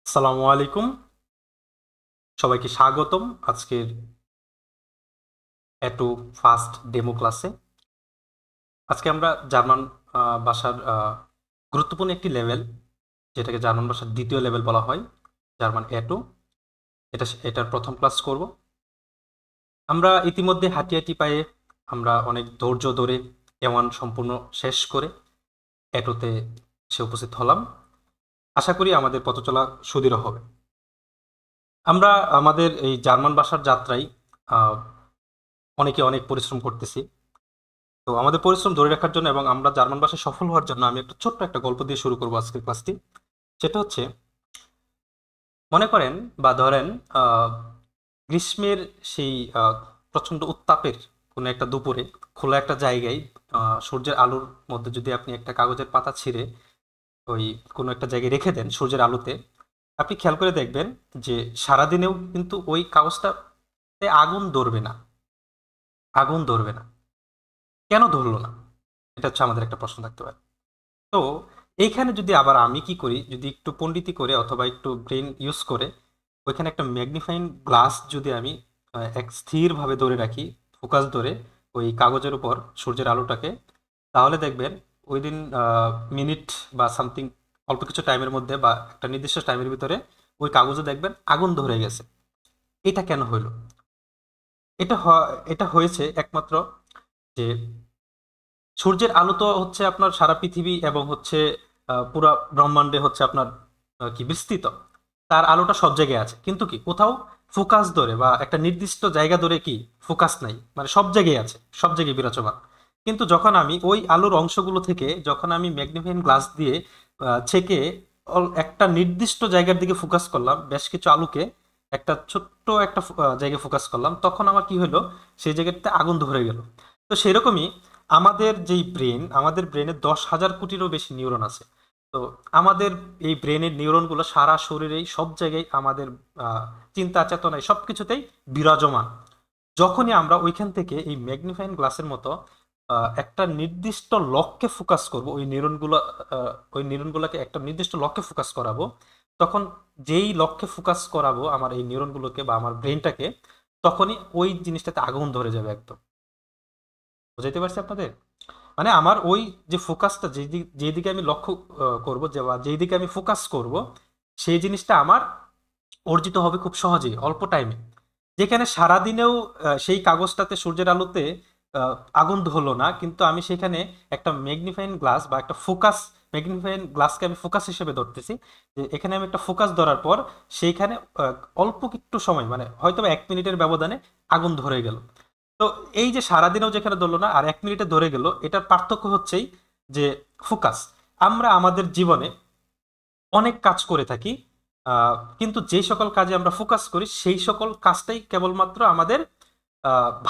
আসসালামু আলাইকুম। সবাইকে স্বাগতম আজকের এটু ফার্স্ট ডেমো ক্লাসে। আজকে আমরা জার্মান ভাষার গুরুত্বপূর্ণ একটি লেভেল, যেটাকে জার্মান ভাষার দ্বিতীয় লেভেল বলা হয়, জার্মান এটু, এটার প্রথম ক্লাস করব। আমরা ইতিমধ্যে হাঁটি হাঁটি পায়ে আমরা অনেক ধৈর্য ধরে এওয়ান সম্পূর্ণ শেষ করে এটুতে এসে উপস্থিত হলাম। আশা করি আমাদের পথ চলা সুদৃঢ় হবে। আমরা আমাদের এই জার্মান ভাষার যাত্রায় আহ, অনেকে অনেক পরিশ্রম করতেছি। তো আমাদের পরিশ্রম ধরে রাখার জন্য এবং আমরা জার্মান ভাষায় সফল হওয়ার জন্য আমি একটা ছোট্ট একটা গল্প দিয়ে শুরু করবো আজকের ক্লাসটি। সেটা হচ্ছে, মনে করেন বা ধরেন আহ, গ্রীষ্মের সেই প্রচণ্ড উত্তাপের কোনো একটা দুপুরে খোলা একটা জায়গায় সূর্যের আলোর মধ্যে যদি আপনি একটা কাগজের পাতা ছিঁড়ে ওই কোনো একটা জায়গায় রেখে দেন সূর্যের আলোতে, আপনি খেয়াল করে দেখবেন যে সারাদিনেও কিন্তু ওই কাগজটাতে আগুন ধরবে না। আগুন ধরবে না। কেন ধরলো না? এটা হচ্ছে আমাদের একটা প্রশ্ন থাকতে পারে। তো এইখানে যদি আবার আমি কি করি, যদি একটু পণ্ডিতি করে অথবা একটু ব্রেন ইউজ করে ওইখানে একটা ম্যাগনিফাইং গ্লাস যদি আমি এক স্থিরভাবে ধরে রাখি, ফোকাস ধরে ওই কাগজের উপর সূর্যের আলোটাকে, তাহলে দেখবেন ওই দিন মিনিট বা সামথিং অল্প কিছু টাইমের মধ্যে বা একটা নির্দিষ্ট টাইমের ভিতরে ওই কাগজে দেখবেন আগুন ধরে গেছে। এটা কেন হইলো? এটা হয়েছে একমাত্র যে সূর্যের আলো তো হচ্ছে আপনার সারা পৃথিবী এবং হচ্ছে পুরা ব্রহ্মাণ্ডে হচ্ছে আপনার কি বিস্তৃত। তার আলোটা সব জায়গায় আছে, কিন্তু কি কোথাও ফোকাস ধরে বা একটা নির্দিষ্ট জায়গা ধরে কি ফোকাস নাই, মানে সব জায়গায় আছে, সব জায়গায় বিরাজমান। কিন্তু যখন আমি ওই আলোর অংশগুলো থেকে যখন আমি ম্যাগনিফাইং গ্লাস দিয়ে ছেকে একটা নির্দিষ্ট জায়গার দিকে ফোকাস করলাম, বেশ কিছু আলোকে একটা ছোট্ট একটা জায়গায় ফোকাস করলাম, তখন আমার কি হলো, সেই জায়গাটাতে আগুন ধরে গেল। তো সেরকমই আমাদের যেই ব্রেন, আমাদের ব্রেনে 10,000 কোটিরও বেশি নিউরন আছে। তো আমাদের এই ব্রেনের নিউরনগুলো সারা শরীরেই সব জায়গায় আমাদের চিন্তা চেতনায় সব কিছুতেই বিরাজমান। যখনই আমরা ওইখান থেকে এই ম্যাগনিফাইং গ্লাসের মতো একটা নির্দিষ্ট লক্ষ্যে ফোকাস করব, ওই নিউরনগুলোকে একটা নির্দিষ্ট লক্ষ্যে ফোকাস করাবো, তখন যেই লক্ষ্যে ফোকাস করাবো আমার এই নিউরনগুলোকে বা আমার ব্রেনটাকে, তখনই ওই জিনিসটাতে আগুন ধরে যাবে একদম। বুঝাইতে পারছি আপনাদের? মানে আমার ওই যে ফোকাসটা যেদিকে আমি লক্ষ্য করব, যে বা যেই দিকে আমি ফোকাস করব, সেই জিনিসটা আমার অর্জিত হবে খুব সহজেই অল্প টাইমে। যেখানে সারাদিনেও সেই কাগজটাতে সূর্যের আলোতে আহ, আগুন হলো না, কিন্তু আমি সেখানে একটা ম্যাগনিফাইং গ্লাস বা একটা ফোকাস, ম্যাগনিফাইং গ্লাসকে আমি ফোকাস হিসেবে ধরতেছি, যে এখানে আমি একটা ফোকাস ধরার পর সেইখানে অল্প একটু সময়, মানে হয়তো 1 মিনিটের ব্যবধানে আগুন ধরে গেল। তো এই যে সারাদিনেও যেখানে ধরলো না আর 1 মিনিটে ধরে গেল, এটার পার্থক্য হচ্ছেই যে ফোকাস। আমরা আমাদের জীবনে অনেক কাজ করে থাকি, কিন্তু যে সকল কাজে আমরা ফোকাস করি সেই সকল কাজটাই কেবলমাত্র আমাদের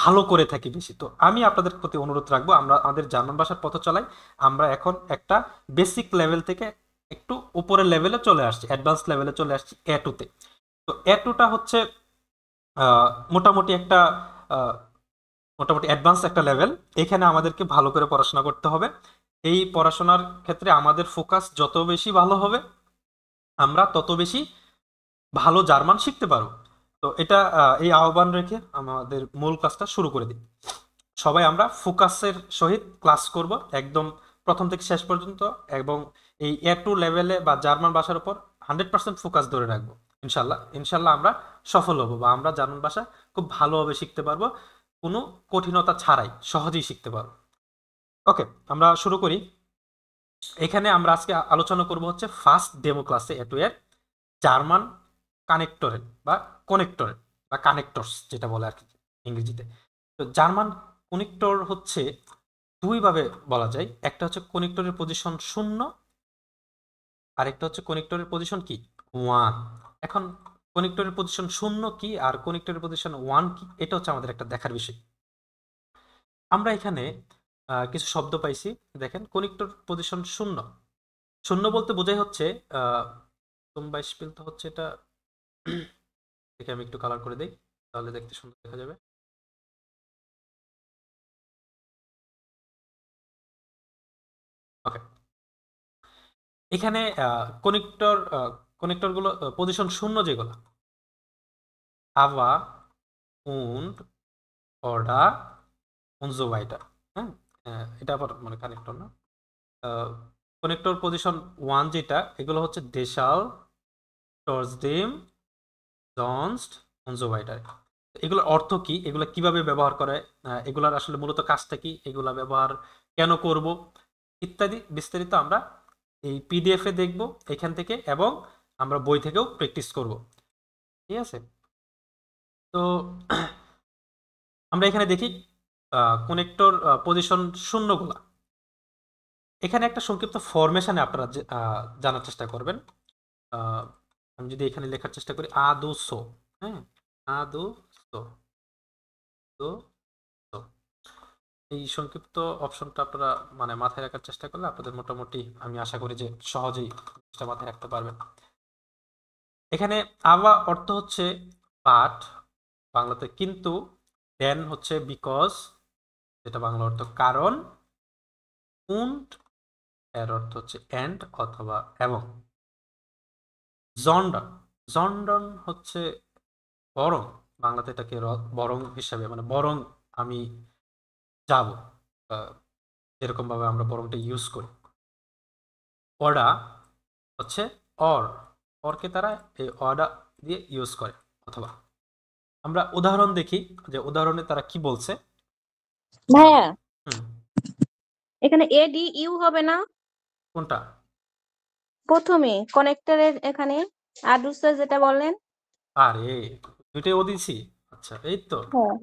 ভালো করে থাকি বেশি। তো আমি আপনাদের প্রতি অনুরোধ রাখবো, আমরা আমাদের জার্মান ভাষার পথ চলাই। আমরা এখন একটা বেসিক লেভেল থেকে একটু উপরের লেভেলে চলে আসছি, অ্যাডভান্স লেভেলে চলে আসছি এটুতে। তো এটুটা হচ্ছে মোটামুটি একটা আহ, মোটামুটি অ্যাডভান্স একটা লেভেল। এখানে আমাদেরকে ভালো করে পড়াশোনা করতে হবে। এই পড়াশোনার ক্ষেত্রে আমাদের ফোকাস যত বেশি ভালো হবে, আমরা তত বেশি ভালো জার্মান শিখতে পারবো। তো এটা এই আহ্বান রেখে আমাদের মূল ক্লাসটা শুরু করে দিই। সবাই আমরা ফোকাসের সহিত ক্লাস করব একদম প্রথম থেকে শেষ পর্যন্ত, এবং এই A2 লেভেলে বা জার্মান ভাষার উপর 100% ফোকাস ধরে রাখবো। ইনশাল্লাহ ইনশাল্লাহ আমরা সফল হব বা আমরা জার্মান ভাষা খুব ভালোভাবে শিখতে পারবো, কোনো কঠিনতা ছাড়াই সহজেই শিখতে পারবো। ওকে, আমরা শুরু করি। এখানে আমরা আজকে আলোচনা করব হচ্ছে ফার্স্ট ডেমো ক্লাসে A2 এর জার্মান কানেক্টরের বা কনেক্টরের বা কানেক্টরস যেটা বলে আর কি ইংরেজিতে। তো জার্মান কনেক্টর হচ্ছে দুই ভাবে বলা যায়, একটা হচ্ছে কনেক্টরের পজিশন 0, আর একটা হচ্ছে কনেক্টরের পজিশন কি 1। এখন কনেক্টরের পজিশন 0 কি আর কনেক্টরের পজিশন 1 কি, এটা হচ্ছে আমাদের একটা দেখার বিষয়। আমরা এখানে কিছু শব্দ পাইছি। দেখেন, কনেক্টর পজিশন 0, 0 বলতে বোঝাই হচ্ছে তোমরা স্পেল তো হচ্ছে এটা। দেখে আমি একটু কালার করে দেই, তাহলে দেখতে সুন্দর দেখা যাবে। ওকে, এখানে কনেক্টর কানেক্টর গুলো পজিশন শূন্য যেগুলো, aber und oder und so weiter, হ্যাঁ, এটা আবার মানে কানেক্টর না, কানেক্টর পজিশন 1 যেটা, এগুলো হচ্ছে deshalb, trotzdem, sonst und so weiter। এগুলোর অর্থ কি, এগুলো কিভাবে ব্যবহার করে, এগুলার আসলে মূলত কাজটা কি, এগুলা ব্যবহার কেন করব, ইত্যাদি বিস্তারিত আমরা এই পিডিএফ এ দেখব এখান থেকে, এবং আমরা বই থেকেও প্র্যাকটিস করব। ঠিক আছে, তো আমরা এখানে দেখি কানেক্টর পজিশন শূন্যগুলা। এখানে একটা সংক্ষিপ্ত ফরমেশনে আপনারা জানার চেষ্টা করবেন। আমি যদি এখানে লেখার চেষ্টা করি আদৌসো, হ্যাঁ, আদৌসো, তো তো এই সংক্ষিপ্ত অপশনটা আপনারা মানে মাথায় রাখার চেষ্টা করলে আপনাদের মোটামুটি আমি আশা করি যে সহজেই জিনিসটা মাথায় রাখতে পারবেন। এখানে আবা অর্থ হচ্ছে বাট, বাংলাতে কিন্তু, দেন হচ্ছে বিকজ, যেটা বাংলা অর্থ কারণ, উন্ড এর অর্থ হচ্ছে এন্ড অথবা এবং, জন্ডন, জন্ডন হচ্ছে বরং, বাংলাতে এটাকে বরং হিসাবে, মানে বরং আমি যাব, যেরকম ভাবে আমরা বরংটা ইউজ করি। অর্ডা হচ্ছে অর, অরকে তারা এই অর্ডা দিয়ে ইউজ করে। অথবা আমরা উদাহরণ দেখি যে উদাহরণে তারা কি বলছে। ভাইয়া হুম, এখানে এডি ইউ হবে না কোনটা? প্রথমে কানেক্টরের এখানে আদুসা যেটা বললেন? আরে দুইটাই ও দিছি। আচ্ছা, এই তো, হ্যাঁ।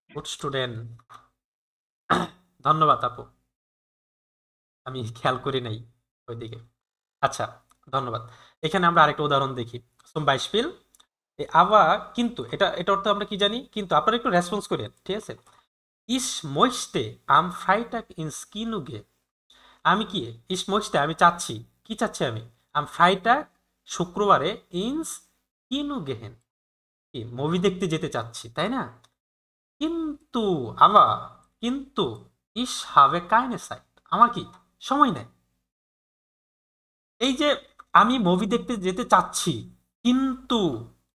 গুড স্টুডেন্ট, ধন্যবাদ আপু, আমি খেয়াল করি নাই ওইদিকে। আচ্ছা, ধন্যবাদ। এখানে আমরা আরেকটা উদাহরণ দেখি। zum Beispiel, আবার কিন্তু এটা এটা অর্থ আমরা কি জানি, কিন্তু আপনারা একটু রেসপন্স করেন, ঠিক আছে। Ich möchte am Freitag ins Kino gehen। আমি কি, ich möchte আমি চাচ্ছি, কি চাচ্ছি আমি, am Freitag শুক্রবারে ins Kino gehen, কি মুভি দেখতে যেতে চাচ্ছি, তাই না? কিন্তু আবার, কিন্তু ich habe keine Zeit, আমার কি সময় নাই। এই যে আমি মুভি দেখতে যেতে চাচ্ছি কিন্তু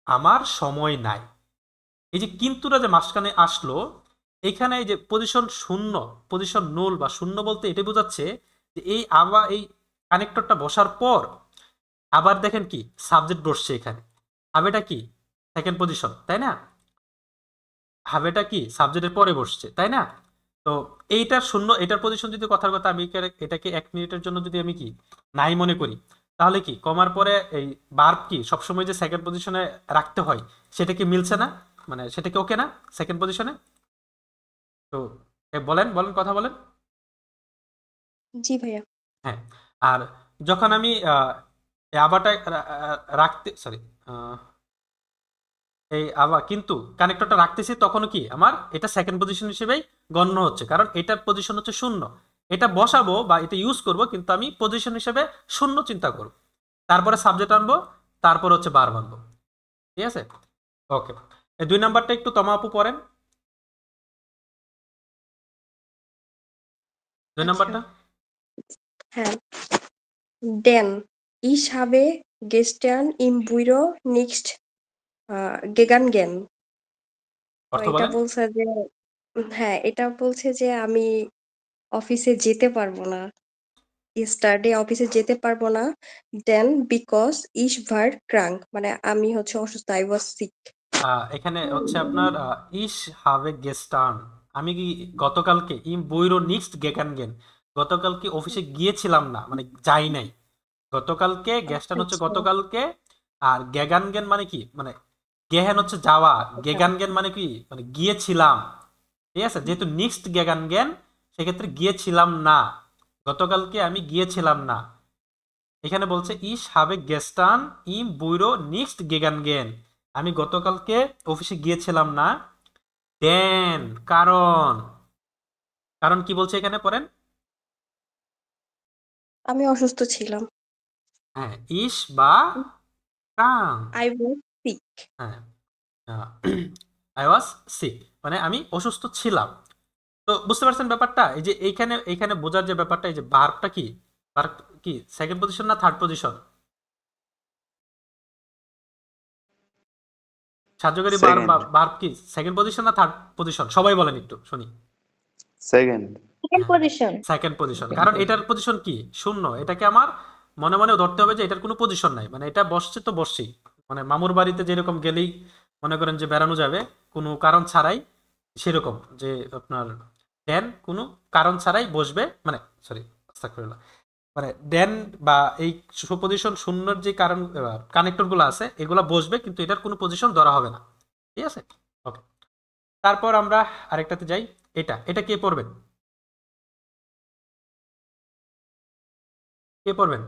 আমার সময় নাই, এই যে কিন্তুটা যে মাঝখানে আসলো, এখানে এই যে পজিশন শূন্য, পজিশন নুল বা শূন্য বলতে এটা বোঝাচ্ছে যে এই আবার এই কানেক্টরটা বসার পর আবার দেখেন কি সাবজেক্ট বসছে এখানে, হাবেটা কি সেকেন্ড পজিশন, তাই না? হাবেটা কি সাবজেক্টের পরে বসছে, তাই না? তো এইটার শূন্য, এটার পজিশন যদি কথার কথা আমি এটাকে 1 মিনিটের জন্য যদি আমি কি নাই মনে করি, তাহলে কি কমার পরে এই ভার্ব কি সবসময় যে সেকেন্ড পজিশনে রাখতে হয়, সেটা কি মিলছে না, মানে সেটা কি ওকে না সেকেন্ড পজিশনে? তো বলেন বলেন, কথা বলেন। জি ভাইয়া। হ্যাঁ, আর যখন আমি এই আবারটা রাখতে, সরি, এই আবার কিন্তু কানেক্টরটা রাখতেছি, তখন কি আমার এটা সেকেন্ড পজিশন হিসেবেই গণ্য হচ্ছে, কারণ এটার পজিশন হচ্ছে শূন্য। এটা বসাবো বা এটা ইউজ করব, কিন্তু আমি পজিশন হিসেবে শূন্য চিন্তা করব, তারপরে সাবজেক্ট আনবো, তারপর হচ্ছে বার আনবো। ঠিক আছে, ওকে। এই 2 নাম্বারটা একটু তমা আপু পড়েন, দুই আচ্ছা, নাম্বারটা। হ্যাঁ। Denn ich habe gestern im Büro nicht gegangen. অর্থ এটা বলেন। বলছে যে, হ্যাঁ, এটা বলছে যে আমি অফিসে যেতে পারবো না। yesterday অফিসে যেতে পারবো না। Then because ich war krank, মানে আমি হচ্ছে অসুস্থ, I was sick। এখানে হচ্ছে আপনার ইস হাভে গেস্টার্ন, আমি কি গতকালকে ইম বইরো নিক্সট গেকানগেন, গতকালকে অফিসে গিয়েছিলাম না, মানে যাই নাই। গতকালকে গেস্টার্ন হচ্ছে আচ্ছা গতকালকে, আর গেগানগেন মানে কি, মানে গেহেন হচ্ছে যাওয়া, আচ্ছা। গেগানগেন মানে কি, মানে গিয়েছিলাম। ঠিক আছে, যেহেতু নিক্সট গেগানগেন, সেক্ষেত্রে গিয়েছিলাম না, গতকালকে আমি গিয়েছিলাম না। এখানে বলছে ইস হাবে গেস্টান ইম বুইরো নিক্সট গেগানগেন, আমি গতকালকে অফিসে গিয়েছিলাম না। দেন কারণ, কারণ কি বলছে এখানে পড়েন। আমি অসুস্থ ছিলাম। হ্যাঁ, ইস বা কাং, I was sick। হ্যাঁ, আই ওয়াজ সিক, মানে আমি অসুস্থ ছিলাম। তো বুঝতে পারছেন ব্যাপারটা, এই যে এইখানে এইখানে বোঝার যে ব্যাপারটা, এই যে ভার্বটা কি, ভার্ব কি সেকেন্ড পজিশন না থার্ড পজিশন? সাহায্যকারী সেকেন্ড। ভার্ব কি সেকেন্ড পজিশন না থার্ড পজিশন? সবাই বলেন একটু শুনি। Second. Second position. Second position, কারণ এটার পজিশন কি? শূন্য। এটাকে আমার মনে মনে ধরতে হবে যে এটার কোনো পজিশন নাই, মানে এটা বসছে তো বসছেই। মানে মামুর বাড়িতে যেরকম গেলেই মনে করেন যে বেড়ানো যাবে কোনো কারণ ছাড়াই, সেরকম যে আপনার ড্যান কোনো কারণ ছাড়াই বসবে, মানে সরি আস্তাগফিরুল্লাহ, মানে ড্যান বা এই সুপজিশন শূন্যর যে কারণ কানেক্টর গুলো আছে এগুলা বসবে, কিন্তু এটার কোনো পজিশন ধরা হবে না। ঠিক আছে, ওকে। তারপর আমরা আরেকটাতে যাই। এটা এটা কে পড়বেন? কে পড়বেন?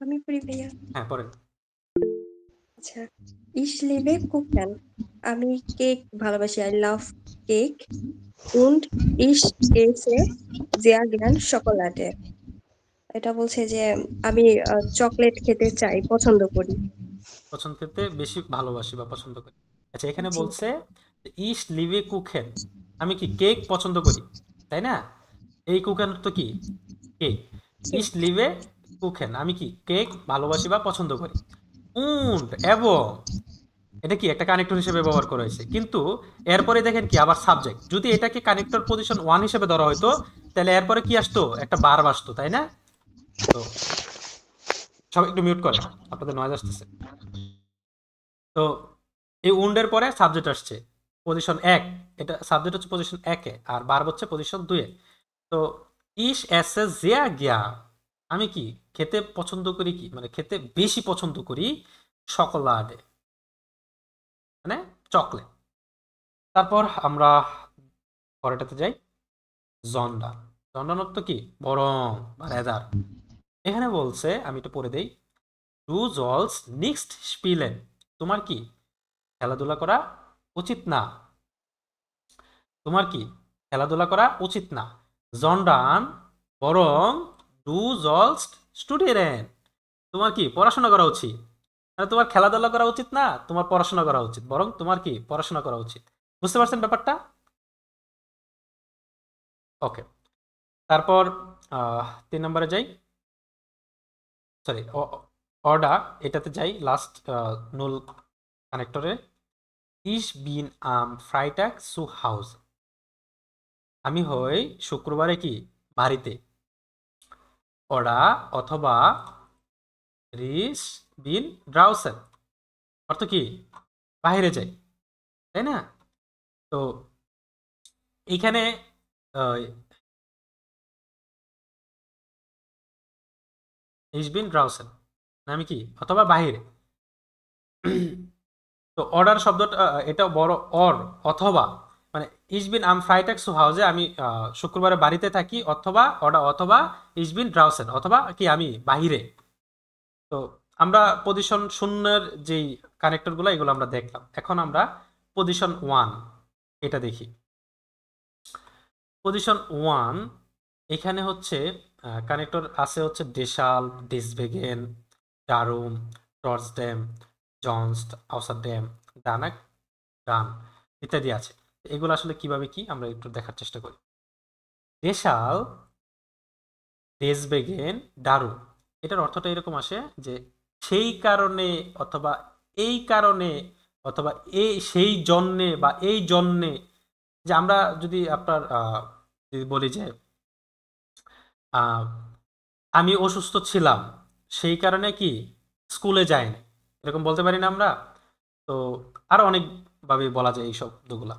আমি পড়ি ভাইয়া। হ্যাঁ পড়েন। আচ্ছা, ich liebe Kuchen, আমি কেক ভালোবাসি, I love cake, und ich esse sehr gern Schokolade, এটা বলছে যে আমি চকলেট খেতে চাই, পছন্দ করি। পছন্দ করতে বেশি ভালোবাসি বা পছন্দ করি। আচ্ছা, এখানে জি বলছে ইস লিভে কুখেন, আমি কি কেক পছন্দ করি, তাই না? এই কুখেন তো কি কেক। জি ইস লিভে কুখেন, আমি কি কেক ভালোবাসি বা পছন্দ করি। উন্ড এবং, এটা কি একটা কানেক্টর হিসেবে ব্যবহার করা হয়েছে, কিন্তু এরপরে দেখেন কি আবার সাবজেক্ট। যদি এটাকে কানেক্টর পজিশন ওয়ান হিসেবে ধরা হতো তাহলে এরপরে কি আসতো, একটা বার আসতো, তাই না? তো সব একটু মিউট করেন, আপনাদের নয়েজ আসতেছে। তো এই উন্ডের পরে সাবজেক্ট আসছে পজিশন এক, এটা সাবজেক্ট হচ্ছে পজিশন একে আর বার হচ্ছে পজিশন দুয়ে। তো ইস এসে জিয়া গিয়া, আমি কি খেতে পছন্দ করি, কি মানে খেতে বেশি পছন্দ করি সকলাডে, মানে চকলেট। তারপর আমরা পরেরটাতে যাই, জন্ডা। জন্ডার অর্থ কি? বরং বা রেদার। এখানে বলছে, আমি একটু পড়ে দেই, ডু জলস নিক্সট স্পিলেন, তোমার কি খেলাধুলা করা উচিত না, তোমার কি খেলাধুলা করা উচিত না। জন্ডান বরং ডু জলস্ট স্টুডেন্ট, তোমার কি পড়াশোনা করা উচিত, মানে তোমার খেলাধুলা করা উচিত না, তোমার পড়াশোনা করা উচিত, বরং তোমার কি পড়াশোনা করা উচিত। বুঝতে পারছেন ব্যাপারটা? ওকে। তারপর 3 নম্বরে যাই, সরি অর্ডা, এটাতে যাই লাস্ট নুল কানেক্টরে। ইস বিন ফ্রাইটাগ সু হাউস, আমি হই শুক্রবারে কি বাড়িতে। অর্ডা অথবা রিস বিন ড্রাউসেন, অর্থ কি বাইরে যাই, তাই না? তো এইখানে ইস বিন ড্রাউসেন, আমি কি অথবা বাহিরে। তো অর্ডার শব্দটা এটা বড় অর, অথবা, মানে ইসবিন আম ফ্রাইটেক সু হাউজে, আমি শুক্রবারে বাড়িতে থাকি, অথবা অর্ডার অথবা ইসবিন ড্রাউসেন, অথবা কি আমি বাহিরে। তো আমরা পজিশন শূন্যের যেই কানেক্টরগুলো এগুলো আমরা দেখলাম। এখন আমরা পজিশন ওয়ান এটা দেখি। পজিশন ওয়ান, এখানে হচ্ছে কানেক্টর আছে হচ্ছে ডেশাল, ডেসভেগেন, ডারুম, টর্সডেম, জনস্ট, আউসারডেম, ডানাক, ডান ইত্যাদি আছে। এগুলো আসলে কিভাবে কি আমরা একটু দেখার চেষ্টা করি। ডেশাল, ডেসভেগেন, ডারুম, এটার অর্থটা এরকম আসে যে সেই কারণে, অথবা এই কারণে, অথবা এই সেই জন্যে বা এই জন্যে। যে আমরা যদি আপনার যদি বলি যে আহ, আমি অসুস্থ ছিলাম সেই কারণে কি স্কুলে যাইনি, এরকম বলতে পারি না আমরা? তো আরো অনেকভাবে বলা যায় এই শব্দগুলা।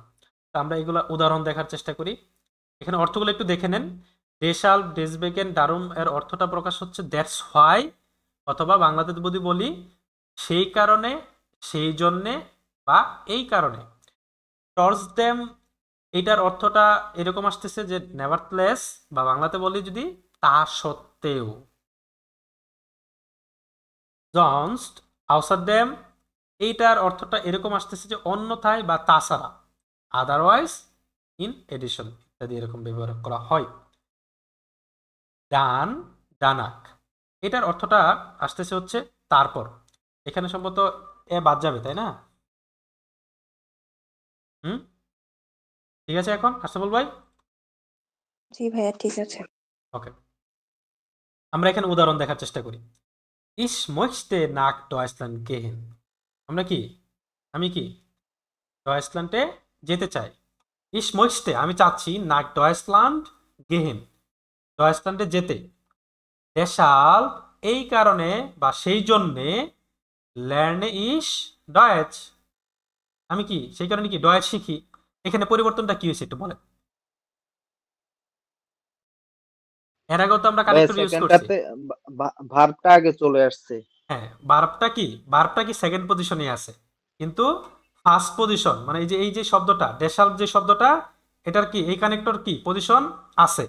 তো আমরা এগুলা উদাহরণ দেখার চেষ্টা করি। এখানে অর্থগুলো একটু দেখে নেন। ডেশাল, ডেসবেগেন, ডারুম এর অর্থটা প্রকাশ হচ্ছে দ্যাটস হোয়াই, অথবা বাংলাতে যদি বলি সেই কারণে, সেই জন্যে, বা এই কারণে। টর্চ দেম, এইটার অর্থটা এরকম আসতেছে যে নেভারথলেস, বা বাংলাতে বলি যদি তা সত্ত্বেও। জনস্ট আউসার দেম, এইটার অর্থটা এরকম আসতেছে যে অন্যথায় বা তাছাড়া, আদারওয়াইজ, ইন এডিশন ইত্যাদি এরকম ব্যবহার করা হয়। ডান, ডানাক, এটার অর্থটা আসতেছে হচ্ছে তারপর। এখানে সম্ভবত এ বাদ যাবে, তাই না? হুম, ঠিক আছে এখন হাসনাবুল ভাই? জি ভাইয়া, ঠিক আছে। ওকে, আমরা এখানে উদাহরণ দেখার চেষ্টা করি। ইস মইস্টে নাক ডয়েসলান গেহেন, আমরা কি, আমি কি ডয়েচল্যান্ডে যেতে চাই। ইস মইস্টে আমি চাচ্ছি নাক ডয়েচল্যান্ড গেহেন, ডয়েচল্যান্ডে যেতে। দেশাল এই কারণে বা সেই জন্যে, ল্যার্নে ইস ডয়েচ আমি কি সেই কারণে কি ডয়েচ শিখি। এখানে পরিবর্তনটা কি হয়েছে একটু বলেন। এর আগেও তো আমরা ভাই কানেক্টর ইউজ করছি। সেকেন্ডটাতে ভার্বটা আগে চলে আসছে। হ্যাঁ, ভার্বটা কি সেকেন্ড পজিশনে আছে, কিন্তু ফার্স্ট পজিশন মানে এই যে শব্দটা ডেশাল যে শব্দটা, এটার কি এই কানেক্টর কি পজিশন আছে,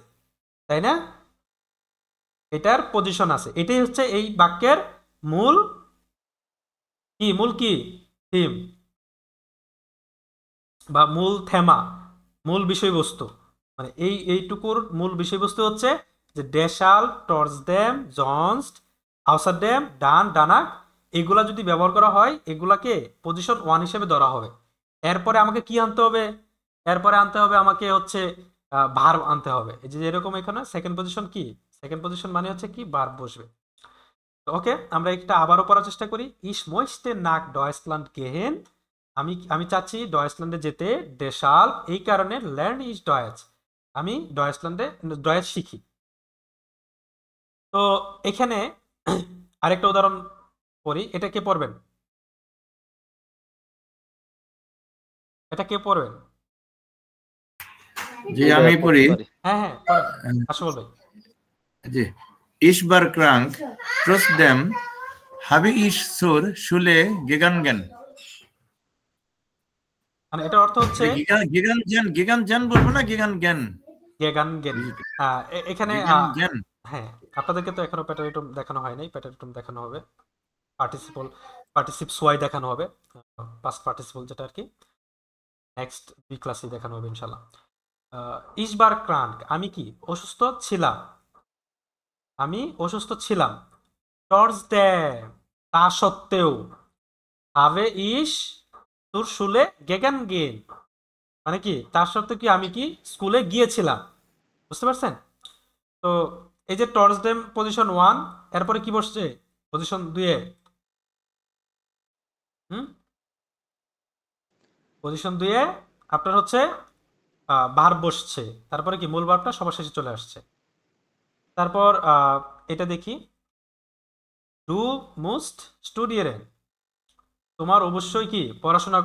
তাই না? এটার পজিশন আছে, এটাই হচ্ছে এই বাক্যের মূল মূল থিম বা মূল থেমা, মূল বিষয়বস্তু। মানে এইটুকুর মূল বিষয়বস্তু হচ্ছে যে ডেশাল, টর্চ ড্যাম, জনস্ট, আউসার ড্যাম, ডান, ডানাক, এগুলা যদি ব্যবহার করা হয় এগুলাকে পজিশন 1 হিসেবে ধরা হবে। এরপরে আমাকে কি আনতে হবে? এরপরে আনতে হবে আমাকে হচ্ছে ভার্ব আনতে হবে। এই যে এরকম এখানে সেকেন্ড পজিশন সেকেন্ড পজিশন মানে হচ্ছে কি ভার্ব বসবে। ওকে, আমরা এটা আবারও পড়ার চেষ্টা করি। ইস মইস্টে নাক ডয়েচল্যান্ড গেহেন, আমি চাচ্ছি ডয়েচল্যান্ডে যেতে। দেশাল এই কারণে, ল্যান্ড ইজ ডয়েচ আমি ডয়েচল্যান্ডে ডয়েচ শিখি। তো এখানে আরেকটা উদাহরণ পড়ি, এটা কে পড়বেন? এটা কে পড়বেন? জি আমি পড়ি। হ্যাঁ হ্যাঁ পড়েন আশফল ভাই। জি, ich war krank, trotzdem habe ich zur Schule gegangen. মানে এটার অর্থ হচ্ছে gegangen বলবো না gegangen? গেন। এখানে gegangen। হ্যাঁ, আপনাদেরকে তো এখনো প্যাটারিটম দেখানো হয় নাই, প্যাটারিটম দেখানো হবে, পার্টিসিপস ওয়াই দেখানো হবে, পাস্ট পার্টিসিপল যেটা আর কি নেক্সট বি ক্লাসে দেখানো হবে ইনশাল্লাহ। ইসবার ক্রান্ক আমি কি অসুস্থ ছিলাম। টর্চ দে তা সত্ত্বেও, হাভে ইস তোর শুলে গেগান গেন মানে কি তার সত্ত্বেও কি আমি কি স্কুলে গিয়েছিলাম। বুঝতে পারছেন? তো এই যে টর্চ ডেম পজিশন 1, এরপরে কি বসছে পজিশন 2 এ? পজিশন 2 এ আপনার হচ্ছে ভার্ব বসছে, তারপরে কি মূল ভার্বটা সবার শেষে চলে আসছে। তারপর এটা দেখি, ডু মুস্ট স্টুডিয়ারে তোমার অবশ্যই কি পড়াশোনা,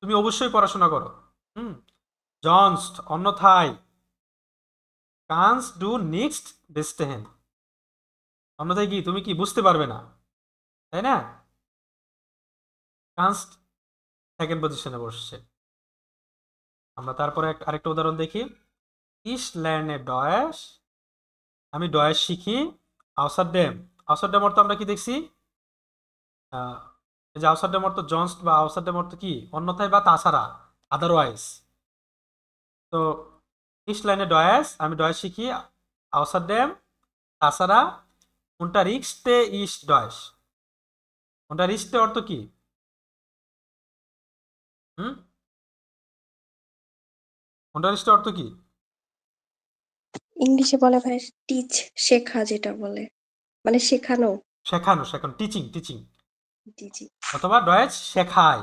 তুমি অবশ্যই পড়াশোনা করো। জনস্ট অন্যথায়, কান্স ডু নিক্সট বেস্টেহেন অন্যথায় কি তুমি কি বুঝতে পারবে না, তাই না? কান্স সেকেন্ড পজিশনে বসছে। আমরা তারপরে আরেকটা উদাহরণ দেখি, ইস ল্যান্ডে ডয়েশ আমি ডয়েশ শিখি। আউসার ডেম অর্থ আমরা কি দেখছি, এই যে আউসার ডেম অর্থ জনস্ট বা আউসার ডেম অর্থ কি অন্যথায় বা তাছাড়া, আদারওয়াইজ। তো ইস ল্যান্ডে ডয়েশ আমি ডয়েশ শিখি, আউসার ডেম তাছাড়া, উন্টারিক্সতে ইস ডয়েশ। উন্টারিক্সতে অর্থ কি? উন্টারিক্সতে অর্থ কি? ইংলিশে বলে ভাই টিচ, শেখা যেটা বলে, মানে শেখানো। শেখানো, টিচিং জি জি। অথবা ডয়েচ শেখায়।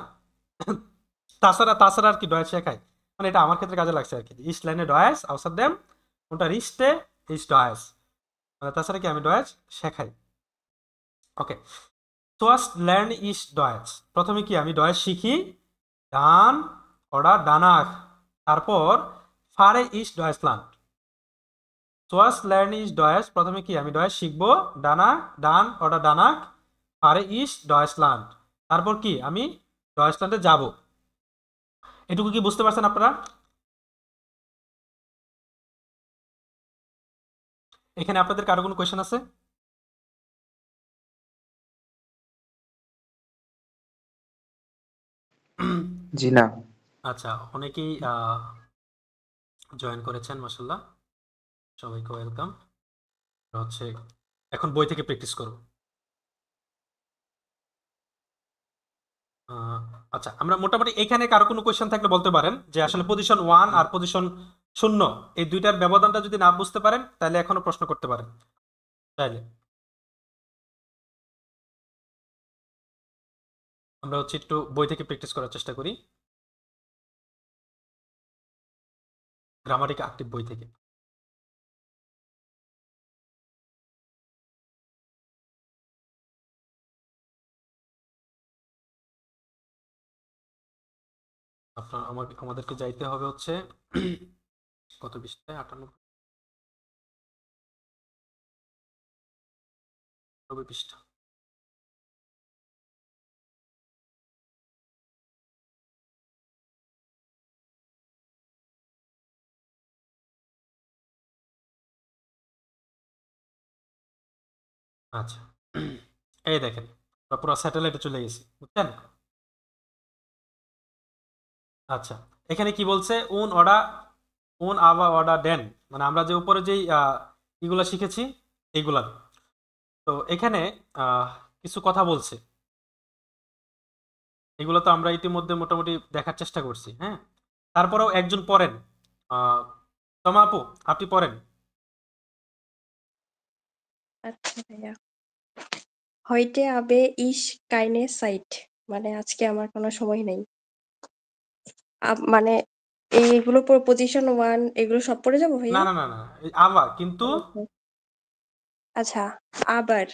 তাছাড়া আর কি ডয়েচ শেখায়, মানে এটা আমার ক্ষেত্রে কাজে লাগছে আর কি। ইস্ট লাইনে ডয়েচ আউসার দেম উন্টারিক্সতে ইস ডয়েচ, মানে তাছাড়া কি আমি ডয়েচ শেখাই। ওকে, zuerst lerne ich Deutsch প্রথমে কি আমি ডয়েচ শিখি, ডান ওরা ডানাক, তারপর ফারে ইস Deutschland. zuerst lerne ich Deutsch প্রথমে কি আমি ডয়েচ শিখবো, ডান ওরা ডানাক, ফারে ইস ডয়েচল্যান্ড, তারপর কি আমি ডয়েচল্যান্ডে যাব। এটুকু কি বুঝতে পারছেন আপনারা? এখানে আপনাদের কারো কোনো কোয়েশ্চেন আছে? জি না। আচ্ছা, অনেকেই জয়েন করেছেন, মাশাআল্লাহ, সবাইকে ওয়েলকাম। হচ্ছে এখন বই থেকে প্র্যাকটিস করব। আচ্ছা, আমরা মোটামুটি এখানে কারো কোনো কোয়েশ্চেন থাকলে বলতে পারেন যে আসলে পজিশন 1 আর পজিশন 0 এই দুইটার ব্যবধানটা যদি না বুঝতে পারেন তাহলে এখনো প্রশ্ন করতে পারেন চাইলে। আমরা হচ্ছে একটু বই থেকে প্র্যাকটিস করার চেষ্টা করি। গ্রামাটিক অ্যাক্টিভ বই থেকে। আপনার আমাদেরকে যাইতে হবে হচ্ছে কত পৃষ্ঠায়, 98 পৃষ্ঠা। আচ্ছা, এই দেখেন আমরা পুরো স্যাটেলাইটে চলে গেছি, বুঝছেন? আচ্ছা, এখানে কি বলছে, উন আবা অর্ডার ডেন, মানে আমরা যে উপরে যেই এগুলা শিখেছি এইগুলা। তো এখানে আহ, কিছু কথা বলছে, এগুলো তো আমরা ইতিমধ্যে মোটামুটি দেখার চেষ্টা করছি, হ্যাঁ। তারপরেও একজন পড়েন, তমা আপু আপনি পড়েন। আচ্ছা ভাইয়া। heute habe ich keine Zeit, মানে আজকে আমার কোনো সময় নেই। মানে এইগুলো পজিশন 1 এগুলো সব পড়ে যাবো না ভাইয়া? না না না, এই আবার কিন্তু আচ্ছা, আবার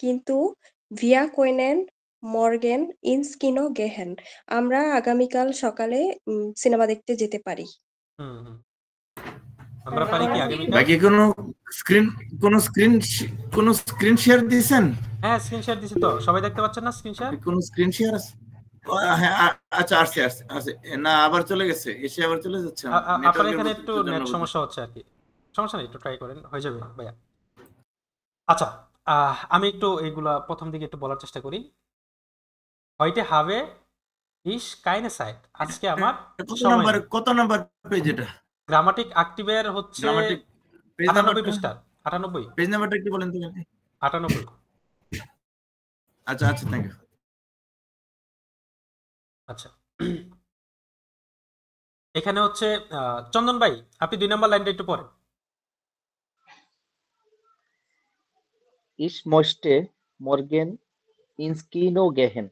কিন্তু wir können morgen ins Kino gehen, আমরা আগামীকাল সকালে সিনেমা দেখতে যেতে পারি। হুম হুম, আমরা পারি কি আগামীকাল? বাকি কোনো স্ক্রিন শেয়ার দিয়েছেন? হ্যাঁ, স্ক্রিন শেয়ার দিছি তো, সবাই দেখতে পাচ্ছেন না স্ক্রিন শেয়ার? কোনো স্ক্রিন শেয়ার আছে? হ্যাঁ, আচ্ছা, আসছে না, আবার চলে গেছে, এসে আবার চলে যাচ্ছে। আপনার এখানে একটু নেট সমস্যা হচ্ছে আর কি, সমস্যা নেই, একটু ট্রাই করেন, হয়ে যাবে ভাইয়া। আচ্ছা, আমি একটু এইগুলা প্রথম দিকে একটু বলার চেষ্টা করি। heute habe ich keine Zeit, আজকে আমার সময় নেই। কত নাম্বার পেজ এটা? গ্রামাটিক অ্যাক্টিভের হচ্ছে গ্রামাটিক পেজ 98 নাম্বারটা, পৃষ্ঠা, 98 পেজ নাম্বারটা একটু বলেন তো। 98। আচ্ছা, থ্যাংক ইউ। আচ্ছা, এখানে হচ্ছে চন্দন ভাই আপনি 2 নম্বর লাইনটা একটু পড়েন। Ich möchte morgen ins Kino gehen.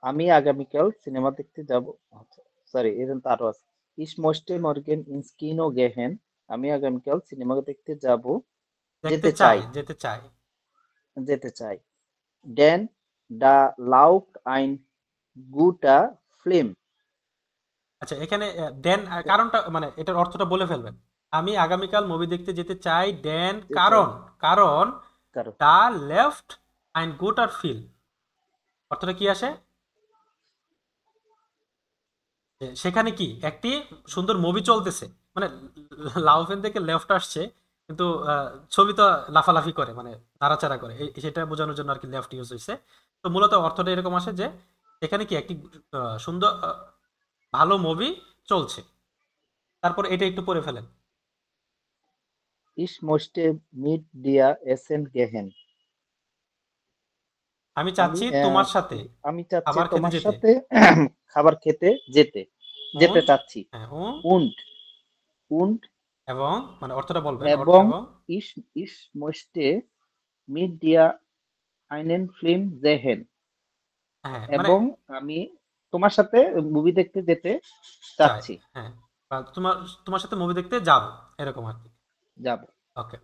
আমি আগামীকাল সিনেমা দেখতে যাব। আচ্ছা, সরি, এখানে তো আরো আছে। Ich möchte morgen ins Kino gehen. আমি আগামীকাল সিনেমা দেখতে যাব, দেখতে চাই। যেতে চাই। Denn da läuft ein guter Film. আচ্ছা, এখানে দেন কারণটা মানে এটার অর্থটা বলে ফেলবেন। আমি আগামীকাল মুভি দেখতে যেতে চাই, দেন কারণ কারণ দা লেফট আইন গুটার ফিল, অর্থটা কি আসে? সেখানে কি একটি সুন্দর মুভি চলতেছে, মানে লাউফেন থেকে লেফট আসছে, কিন্তু ছবি তো লাফালাফি করে, মানে নাড়াচাড়া করে, সেটা বোঝানোর জন্য আর কি লেফট ইউজ হয়েছে। তো মূলত অর্থটা এরকম আসে যে এখানে কি একটি সুন্দর ভালো মুভি চলছে। তারপর এটা একটু পড়ে ফেলেন। Ich möchte mit dir essen gehen. আমি চাচ্ছি তোমার সাথে আমি চাচ্ছি খাবার খেতে তোমার যেতে। সাথে খাবার খেতে যেতে চাচ্ছি। হ্যাঁ, Und und এবং মানে অর্থটা বলবেন, এবং এবং ich möchte mit dir einen Film sehen. হ্যাঁ মানে এবং আমি তোমার সাথে মুভি দেখতে যেতে চাই, চাচ্ছি, হ্যাঁ, বা তোমার সাথে মুভি দেখতে যাব, এরকম আর কি। যাব। ওকে,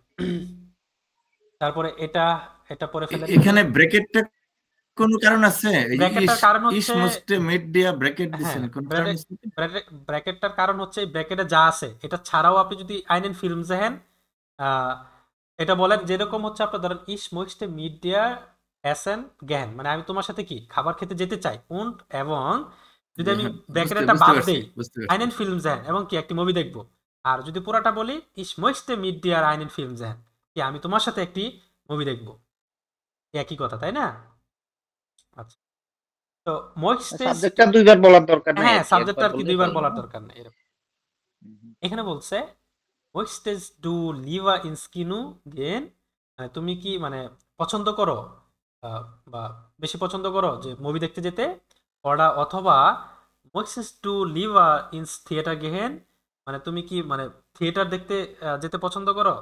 তারপরে এটা এটা পড়ে ফেলেন। এখানে ব্র্যাকেটটা কোন কারণ আছে? ব্র্যাকেটটার কারণ ইস হচ্ছে মোস্টে মিড দিয়া ব্র্যাকেট হ্যাঁ, দিছেন, কোন কারণ আছে? ব্র্যাকেটটার কারণ হচ্ছে ব্র্যাকেটে যা আছে এটা ছাড়াও আপনি যদি আইনেন ফিল্ম জেহেন এটা বলেন, যেরকম হচ্ছে আপনার ধরেন ইস মোস্টে মিডিয়া এসেন গেহেন, মানে আমি তোমার সাথে কি খাবার খেতে যেতে চাই, উন্ড এবং যদি আমি ব্র্যাকেটটা বাদ দেই আইনেন ফিল্ম জেহেন এবং কি একটি মুভি দেখবো, আর যদি পুরাটা বলি ইস মোস্টে মিডিয়া আইনেন ফিল্ম জেহেন, কি আমি তোমার সাথে একটি মুভি দেখবো, একই কথা তাই না? আচ্ছা, তো মোস্টে সাবজেক্টটা দুইবার বলার দরকার নাই, হ্যাঁ, সাবজেক্টটা আর কি দুইবার বলার দরকার নেই এরকম। এখানে বলছে ওয়েস্টেজ ডু লিভা ইন স্কিনু গেন, তুমি কি মানে পছন্দ করো বা বেশি পছন্দ করো যে মুভি দেখতে যেতে, পড়া, অথবা ওয়েস্টেজ ডু লিভা ইন থিয়েটার গেহেন, মানে তুমি কি মানে থিয়েটার দেখতে যেতে পছন্দ করো,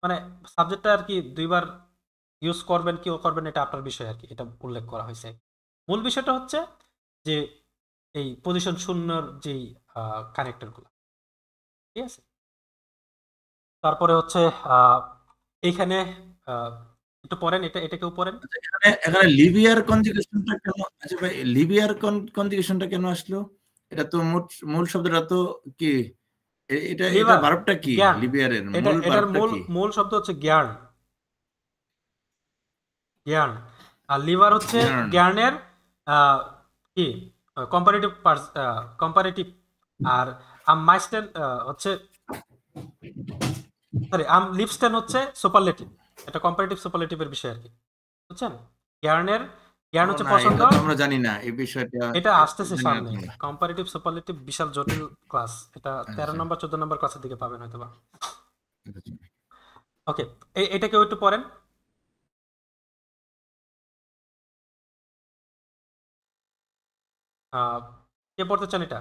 মানে সাবজেক্টটা আর কি দুইবার ইউজ করবেন কি করবেন এটা আপনার বিষয় আর কি, এটা উল্লেখ করা হয়েছে। মূল বিষয়টা হচ্ছে যে এই পজিশন শূন্যর যেই কানেক্টরগুলো, ঠিক আছে। তারপরে হচ্ছে আহ, এইখানে আহ, একটু পড়েন, এটা কেউ পড়েন। এখানে এখানে লিবিয়ার কনজুগেশনটা কেন, আচ্ছা ভাই, লিবিয়ার কনজুগেশনটা কেন আসলো? এটা তো মূল শব্দটা তো কি, এটা লিভার, ভার্বটা কি? জ্ঞান। লিবিয়ারের এটার মূল এটার ভার্বটা মূল কি? মূল শব্দ হচ্ছে জ্ঞান, জ্ঞান। আর লিভার হচ্ছে জ্ঞান। জ্ঞানের আহ, কি কম্পারেটিভ কম্পারেটিভ। আর মাইস্টেন হচ্ছে, সরি, লিপস্টেন হচ্ছে সুপারলেটিভ। এটা কম্পারেটিভ সুপারলেটিভের বিষয় আর কি, বুঝছেন? জ্ঞানের, জ্ঞান ও হচ্ছে না, পছন্দ। এটা তো আমরা জানি না, এই বিষয়টা এটা আসতেছে জানি না সামনে, তো আমরা। কম্পারেটিভ সুপারলেটিভ বিশাল জটিল ক্লাস, এটা 13 আচ্ছা, নম্বর 14 নম্বর ক্লাসের দিকে পাবেন হয়তো বা। আচ্ছা। ওকে, এটা কেউ একটু পড়েন। আহ, কে পড়তে চান এটা?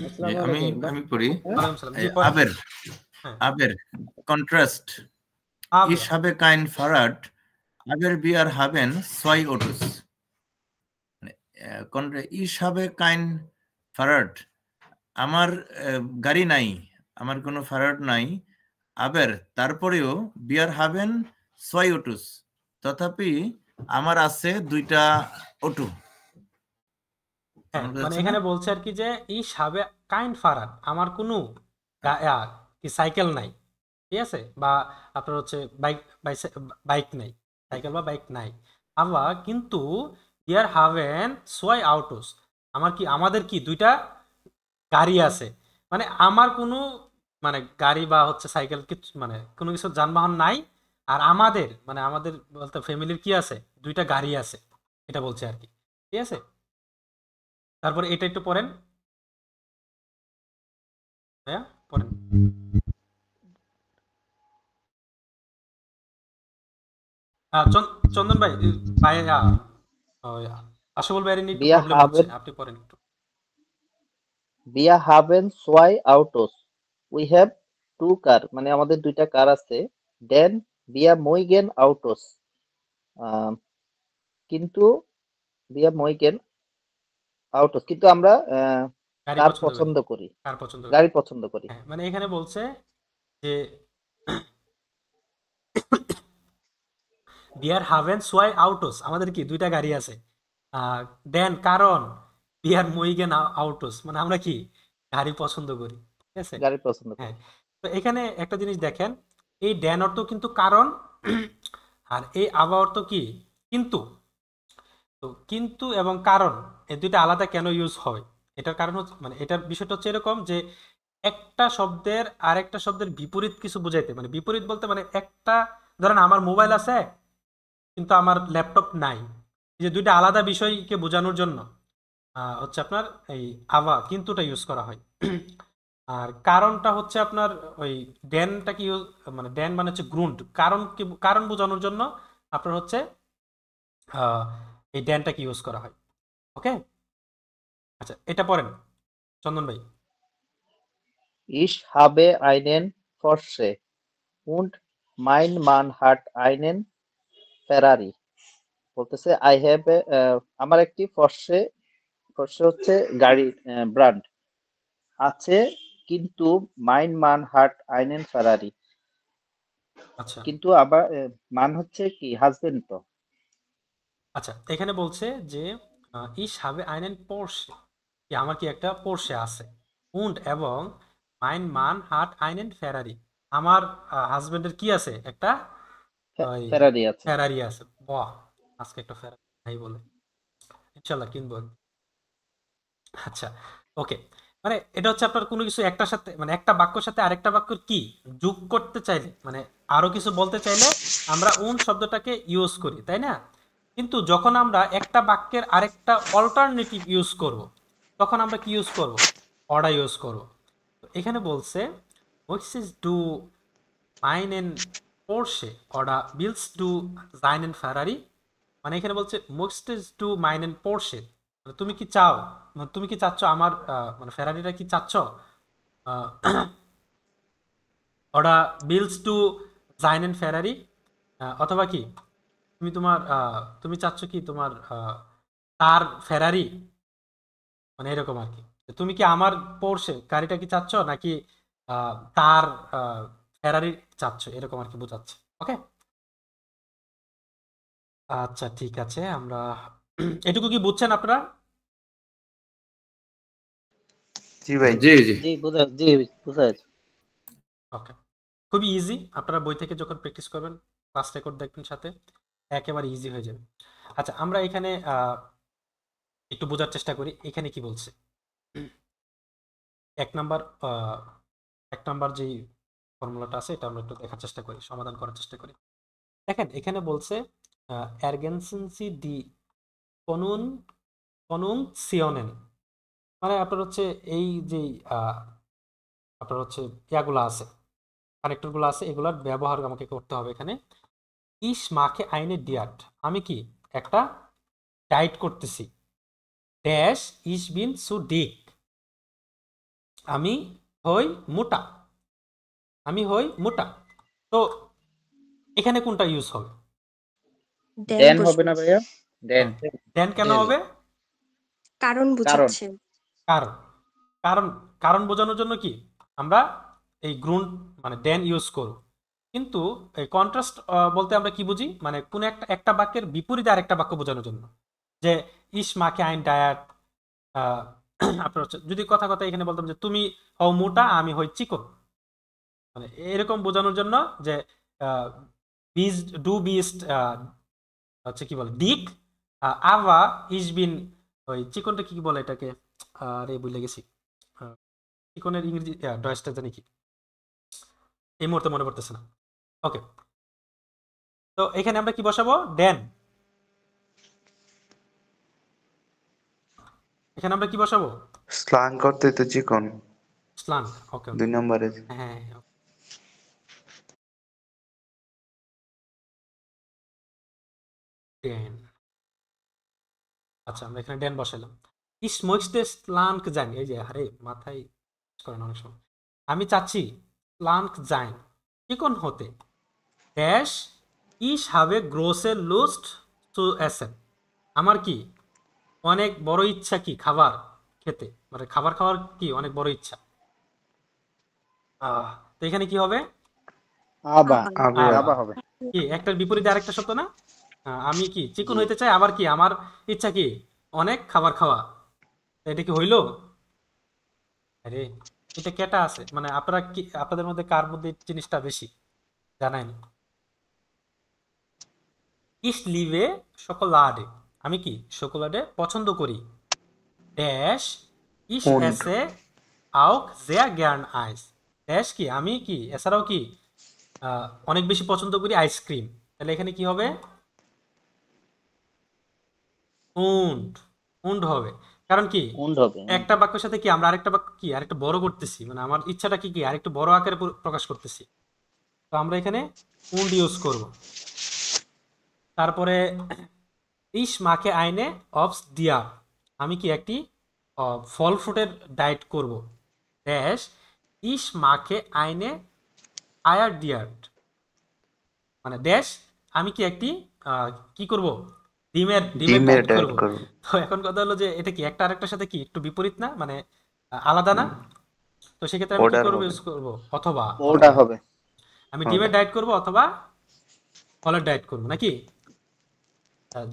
আসসালামু আমি আলাইকুম ইকবাল। আমি পড়ি। ওয়ালাইকুম সালাম, জি পড়েন। আবের, হ্যাঁ, আবের কন্ট্রাস্ট, আবে, ich habe kein Fahrrad, aber wir haben zwei Autos। ich habe kein Fahrrad, আমার গাড়ি নাই, আমার কোনো ফারাড নাই। আবার তারপরেও বিয়ার হাবেন ছয় অটুস, তথাপি আমার আছে দুইটা অটো। হ্যাঁ, আমার বোঝা মানে যাচ্ছে না? এখানে বলছে আর কি যে ই সাবে কাইন ফারাদ, আমার কোনো কি সাইকেল নাই, ঠিক আছে, বা আপনার হচ্ছে বাইক, বাইক নাই, সাইকেল বা বাইক নাই। আবার কিন্তু ইয়ার হাভেন সোয়াই আউটোস, আমাদের কি দুইটা গাড়ি আছে। মানে আমার কোনো, মানে গাড়ি বা হচ্ছে সাইকেল কিছু, মানে কোনো কিছু যানবাহন নাই। আর আমাদের বলতে ফ্যামিলির কি আছে, দুইটা গাড়ি আছে, এটা বলছে আর কি, ঠিক আছে। তারপরে এটা একটু পড়েন, হ্যাঁ পড়েন। চন্দন ভাই, ভাই ওই আশাবুল ভাইয়ের নিয়ে একটু Wir প্রবলেম হচ্ছে, haben আপনি পড়েন একটু। wir haben zwei Autos. We have two car, মানে আমাদের দুইটা কার আছে। Then wir mögen Autos. আম, কিন্তু wir mögen Autos, কিন্তু আমরা গাড়ি কার পছন্দ করি, পছন্দ করি, কার পছন্দ করি। গাড়ি পছন্দ করি। হ্যাঁ, মানে এখানে বলছে যে বিয়ার হাভেন সোয়াই আউটোস, আমাদের কি দুইটা গাড়ি আছে। দেন কারণ বিয়ার মুইগেন আউটোস, মানে আমরা কি গাড়ি পছন্দ করি, ঠিক আছে। গাড়ি পছন্দ হ্যাঁ, করি। তো এখানে একটা জিনিস দেখেন, এই ড্যান অর্থ কিন্তু কারণ, আর এই আবা অর্থ কি কিন্তু। তো কিন্তু এবং কারণ, এই দুইটা আলাদা কেন ইউজ হয়, এটার কারণ হচ্ছে, মানে এটার বিষয়টা হচ্ছে এরকম যে একটা শব্দের আরেকটা শব্দের বিপরীত কিছু বুঝাইতে, মানে বিপরীত বলতে মানে একটা, ধরেন আমার মোবাইল আছে কিন্তু আমার ল্যাপটপ নাই, এই যে দুইটা আলাদা বিষয়কে বোঝানোর জন্য হচ্ছে আপনার এই আবা কিন্তুটা ইউজ করা হয়। আর কারণটা হচ্ছে আপনার ওই ড্যানটাকে ইউজ, মানে ড্যান মানে হচ্ছে গ্রুন্ড, কারণ বোঝানোর জন্য আপনার হচ্ছে আহ, এই ড্যানটাকে ইউজ করা হয়। ওকে, আচ্ছা এটা পড়েন চন্দন ভাই। Ich habe einen Porsche und mein Mann hat einen Ferrari। বলতেছে আই হ্যাভ, আমার একটি ফর্সে, ফর্সে হচ্ছে গাড়ি ব্র্যান্ড আছে, কিন্তু মাইন মান হাট আইনেন ফেরারি। আচ্ছা, কিন্তু আবার মান হচ্ছে কি হাজবেন্ড তো। আচ্ছা এখানে বলছে যে ইস হাবে আইনেন পোর্শে, কি আমার কি একটা পোর্শে আছে, উন্ড এবং মাইন মান হাট আইনেন ফেরারি, আমার হাজবেন্ডের কি আছে, একটা ওই ফেরারি আছে। ফেরারি আছে। বাহ, আজকে একটা ফেরারি নাই বলে, ইনশাল্লাহ কিনবো। আচ্ছা, ওকে, মানে এটা হচ্ছে আপনার কোনো কিছু একটার সাথে, মানে একটা বাক্যর সাথে আরেকটা বাক্যর কি যোগ করতে চাইলে, মানে আরো কিছু বলতে চাইলে আমরা উন শব্দটাকে ইউজ করি, তাই না? কিন্তু যখন আমরা একটা বাক্যের আরেকটা অল্টারনেটিভ ইউজ করব, তখন আমরা কি ইউজ করব? অর্ডার ইউজ করব। তো এখানে বলছে Möchtest du meinen Porsche oder willst du seinen Ferrari? মানে এখানে বলছে Möchtest du meinen Porsche, মানে তুমি কি চাও, মানে তুমি কি চাচ্ছ আমার মানে ফেরারিটা কি চাচ্ছ, আহ, ওটা বিলস টু জাইনেন ফেরারি, অথবা কি তুমি চাচ্ছ কি তোমার তার ফেরারি, মানে এরকম আর কি। তুমি কি আমার পোর্শে গাড়িটা কি চাচ্ছ নাকি তার ফেরারি চাচ্ছ, এরকম আর কি বোঝাচ্ছে। ওকে, আচ্ছা ঠিক আছে, আমরা এটুকু কি বুঝছেন আপনারা? জি ভাই। জি জি জি বুঝা যাচ্ছে। ওকে, খুবই ইজি। আপনারা বই থেকে যখন প্র্যাকটিস করবেন, ক্লাস রেকর্ড দেখবেন সাথে, একেবারে ইজি হয়ে যাবে। আচ্ছা, আমরা এখানে একটু বোঝার চেষ্টা করি এখানে কি বলছে। এক নাম্বার যেই ফর্মুলাটা আছে এটা আমরা একটু দেখার চেষ্টা করি, সমাধান করার চেষ্টা করি। দেখেন এখানে বলছে এরগেনসেন্সি দি কনুনসিওনেন, মানে আপনার হচ্ছে এই যে আপনার হচ্ছে ইয়াগুলো আছে, কানেক্টরগুলো আছে, এগুলোর ব্যবহার আমাকে করতে হবে এখানে। ইস মাকে আইনে ডিয়াট, আমি কি একটা ডায়েট করতেছি। ড্যাশ ইস বিন সু ডিক, আমি হই মোটা, আমি হই মোটা। তো এখানে কোনটা ইউজ হবে? দেন দেন হবে বসবে। না ভাইয়া? দেন দেন কেন জি, জি। হবে? কারণ কারণ বুঝাচ্ছে। কারণ কারণ কারণ বোঝানোর জন্য কি আমরা এই গ্রুন মানে দেন ইউজ করব। কিন্তু এই কন্ট্রাস্ট বলতে আমরা কি বুঝি, মানে কোন একটা বাক্যের বিপরীতে আরেকটা বাক্য বোঝানোর জন্য। যে ইস মাকে আইন ডায়াট, আপনার হচ্ছে যদি কথা কথা এখানে বলতাম যে তুমি হও মোটা আমি হই চিকন, মানে এরকম বোঝানোর জন্য যে বিজ ডু বিস্ট হচ্ছে কি বলে ডিক, আভা ইস বিন, ওই চিকনটা কি বলে এটাকে, আরে ভুলে গেছি, চিকনের ইংরেজি ডয়েসটা জানি কি, এই মুহূর্তে মনে পড়তেছে না। ওকে, তো এখানে আমরা কি বসাবো? ড্যান। এখানে আমরা কি বসাবো? স্লাং করতে তো চিকন স্লাং। ওকে 2 নম্বরে। হ্যাঁ, ড্যান। আচ্ছা, আমরা এখানে ড্যান বসালাম। ইস möchte slank sein, এই যে আরে মাথায় কাজ করে না অনেক সময়। আমি চাচ্ছি স্লাঙ্ক জাইন, চিকন হতে। Dash his habe große Lust zu essen, আমার কি অনেক বড় ইচ্ছা কি খাবার খেতে, মানে খাবার খাওয়ার কি অনেক বড় ইচ্ছা। তো এখানে কি হবে? আবা আবে আবা। আবা হবে। কি একটার বিপরীতে আরেকটা সত্য না? আমি কি চিকন হইতে চাই, আবার কি আমার ইচ্ছা কি অনেক খাবার খাওয়া। তো এটা কি হইলো? আরে এটা কেটা আছে, মানে আপনারা কি আপনাদের মধ্যে কার মধ্যে এই জিনিসটা বেশি জানাই না। ইস লিভে শোকোলাডে, আমি কি শোকোলাডে পছন্দ করি। ড্যাশ ইস Und এসে আউক sehr gern আইস, ড্যাশ কি আমি কি এছাড়াও কি অনেক বেশি পছন্দ করি আইসক্রিম। তাহলে এখানে কি হবে? উন্ড, উন্ড হবে। কারণ কি উন্ড হবে। একটা বাক্যের সাথে কি আমরা আরেকটা বাক্য কি আরেকটা বড় করতেছি, মানে আমার ইচ্ছাটা কি আরেকটু বড় আকারে প্রকাশ করতেছি। তো আমরা এখানে উন্ড ইউজ করব। তারপরে ইস মাকে আইনে অফস দিয়া, আমি কি একটি ফল ফ্রুটের ডায়েট করব। ড্যাশ ইস মাকে আইনে আয়ার ডিয়ার্ট, মানে ড্যাশ আমি কি একটি কি করব, ডিমের ডিমের ডায়েট ডায়েট করব। করব। তো এখন কথা হলো যে এটা কি একটা আরেকটার সাথে কি একটু বিপরীত না, মানে আলাদা না? তো সেক্ষেত্রে আমি কি অর্ডার করব, হবে। ইউজ করব অথবা, ওটা হবে। আমি হবে। ডিমের ডায়েট করব অথবা ফলের ডায়েট করব নাকি।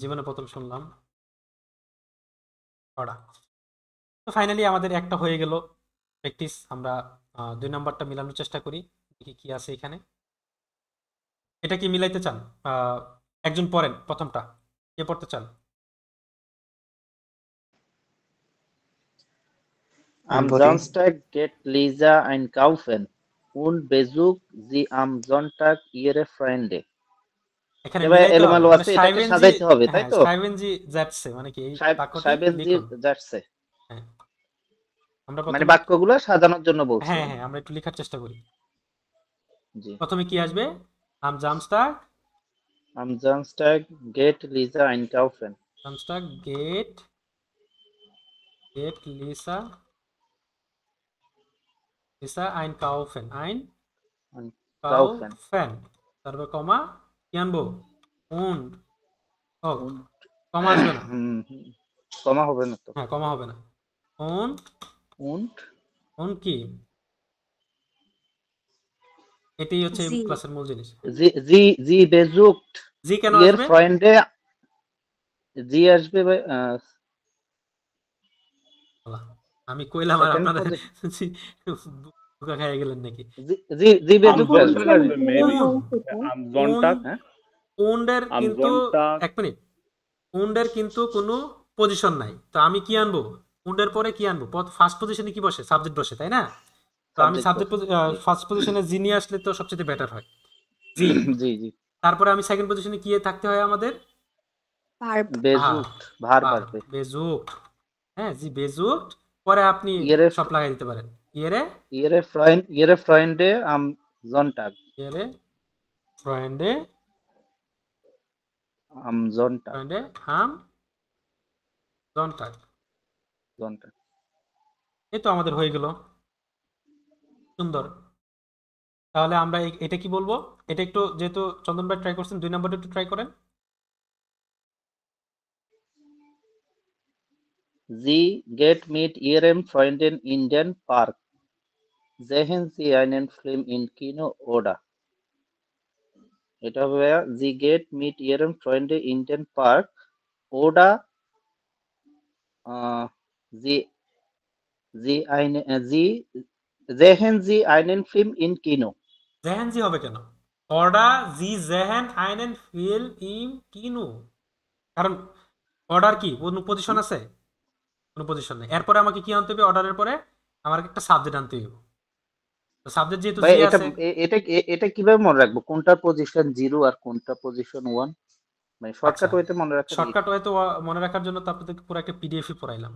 জীবনে প্রথম শুনলাম ওটা। তো ফাইনালি আমাদের একটা হয়ে গেল প্র্যাকটিস। আমরা 2 নাম্বারটা মিলানোর চেষ্টা করি, দেখি কি আছে এখানে। এটা কি মিলাইতে চান? একজন পড়েন প্রথমটা, কে পড়তে চান? Am পরি। Samstag geht Lisa einkaufen und besucht sie am Sonntag ihre Freunde. এখানে এবার মিলাইতে হবে, এলোমেলো মানে আছে, এটাকে সাইভেনজি, সাজাইতে হবে, তাই হ্যাঁ তো? সাইভেনজি যাচ্ছে, মানে কি এই বাক্যটি সাইবেনজি লিখুন। যাচ্ছে, হ্যাঁ, আমরা মানে প্রথমে বাক্যগুলো সাজানোর জন্য বলছি হ্যাঁ আমি। হ্যাঁ আমরা একটু লেখার চেষ্টা করি। জি। প্রথমে কি আসবে? আম জামস্টাগ, Am Samstag geht Lisa einkaufen. জামস্টাগ গেট লিসা, লিসা আইন কাউফেন, আইন Kaufen. কাউফেন, তারপর কমা কি আনবো? উন্ড, ও Und কমা আসবে না। কমা হবে না তো। হ্যাঁ কমা হবে না। উন্ড und কোন কি এটাই হচ্ছে জি ক্লাসের মূল জিনিস। sie besucht জি কেন ihr আসবে? Freunde sie আসবে আল্লাহ, আমি কইলাম আর সেকেন্ড আপনারা পজিশন বোকা খাইয়া গেলেন নাকি? জি বেজুক্ত আসবে পজিশন না। জিরো উন বলছে তো। am উন Sonntag, হ্যাঁ উন্ডের am কিন্তু Sonntag, এক মিনিট, উন্ডের কিন্তু কোনো পজিশন নাই, তো আমি কি আনবো? উন্ডের পরে কি আনবো? ফার্স্ট পজিশনে কি বসে? সাবজেক্ট বসে, তাই না? তো আমি সাবজেক্ট সাবজেক্ট বসে ফার্স্ট পজিশনে জি নিয়ে আসলে তো সবচেয়ে বেটার হয়, জি। জি জি তারপরে আমি সেকেন্ড পজিশনে কি থাকতে হয় আমাদের? ভার্ব ভার, বেজুক্ত ভার ভার, আসবে বেজুক্ট। হ্যাঁ, জি বেজুক্ট। পরে আপনি ihre সব লাগাই দিতে পারেন। ইয়েরে ihre Freunde am Sonntag ইয়েরে ফ্রেন্ডে am Sonntag ফ্রেন্ডে হাম জনটাক। Sonntag এই তো আমাদের হয়ে গেল, সুন্দর। তাহলে আমরা এটা কি বলবো? এটা একটু, যেহেতু চন্দন ভাই ট্রাই করছেন, 2 নম্বরটা একটু ট্রাই করেন। sie geht mit ihrem Freunden in den Park sehen sie einen Film in Kino oder এটা হবে ভাইয়া, sie geht mit ihrem Freunde in den Park oder sie sie sehen sie einen Film in Kino জেহেন জি হবে কেন? Order জি জেহেন আইনেন feel ইম কিনু, কারণ order কি কোনো পজিশন আছে? কোনো পজিশন নেই। এরপরে আমাকে কি আনতে হবে? অর্ডারের পরে আমার একটা সাবজেক্ট আনতে হবে। তো সাবজেক্ট যেহেতু ভাই জি এটা আছে, এটা কিভাবে মনে রাখবো কোনটা পজিশন 0 আর কোনটা পজিশন 1 মানে আচ্ছা শর্টকাট ওয়েতে মনে রাখার শর্টকাট হয়তো মনে রাখার জন্য তো আপনাদেরকে পুরো একটা পিডিএফই পড়াইলাম।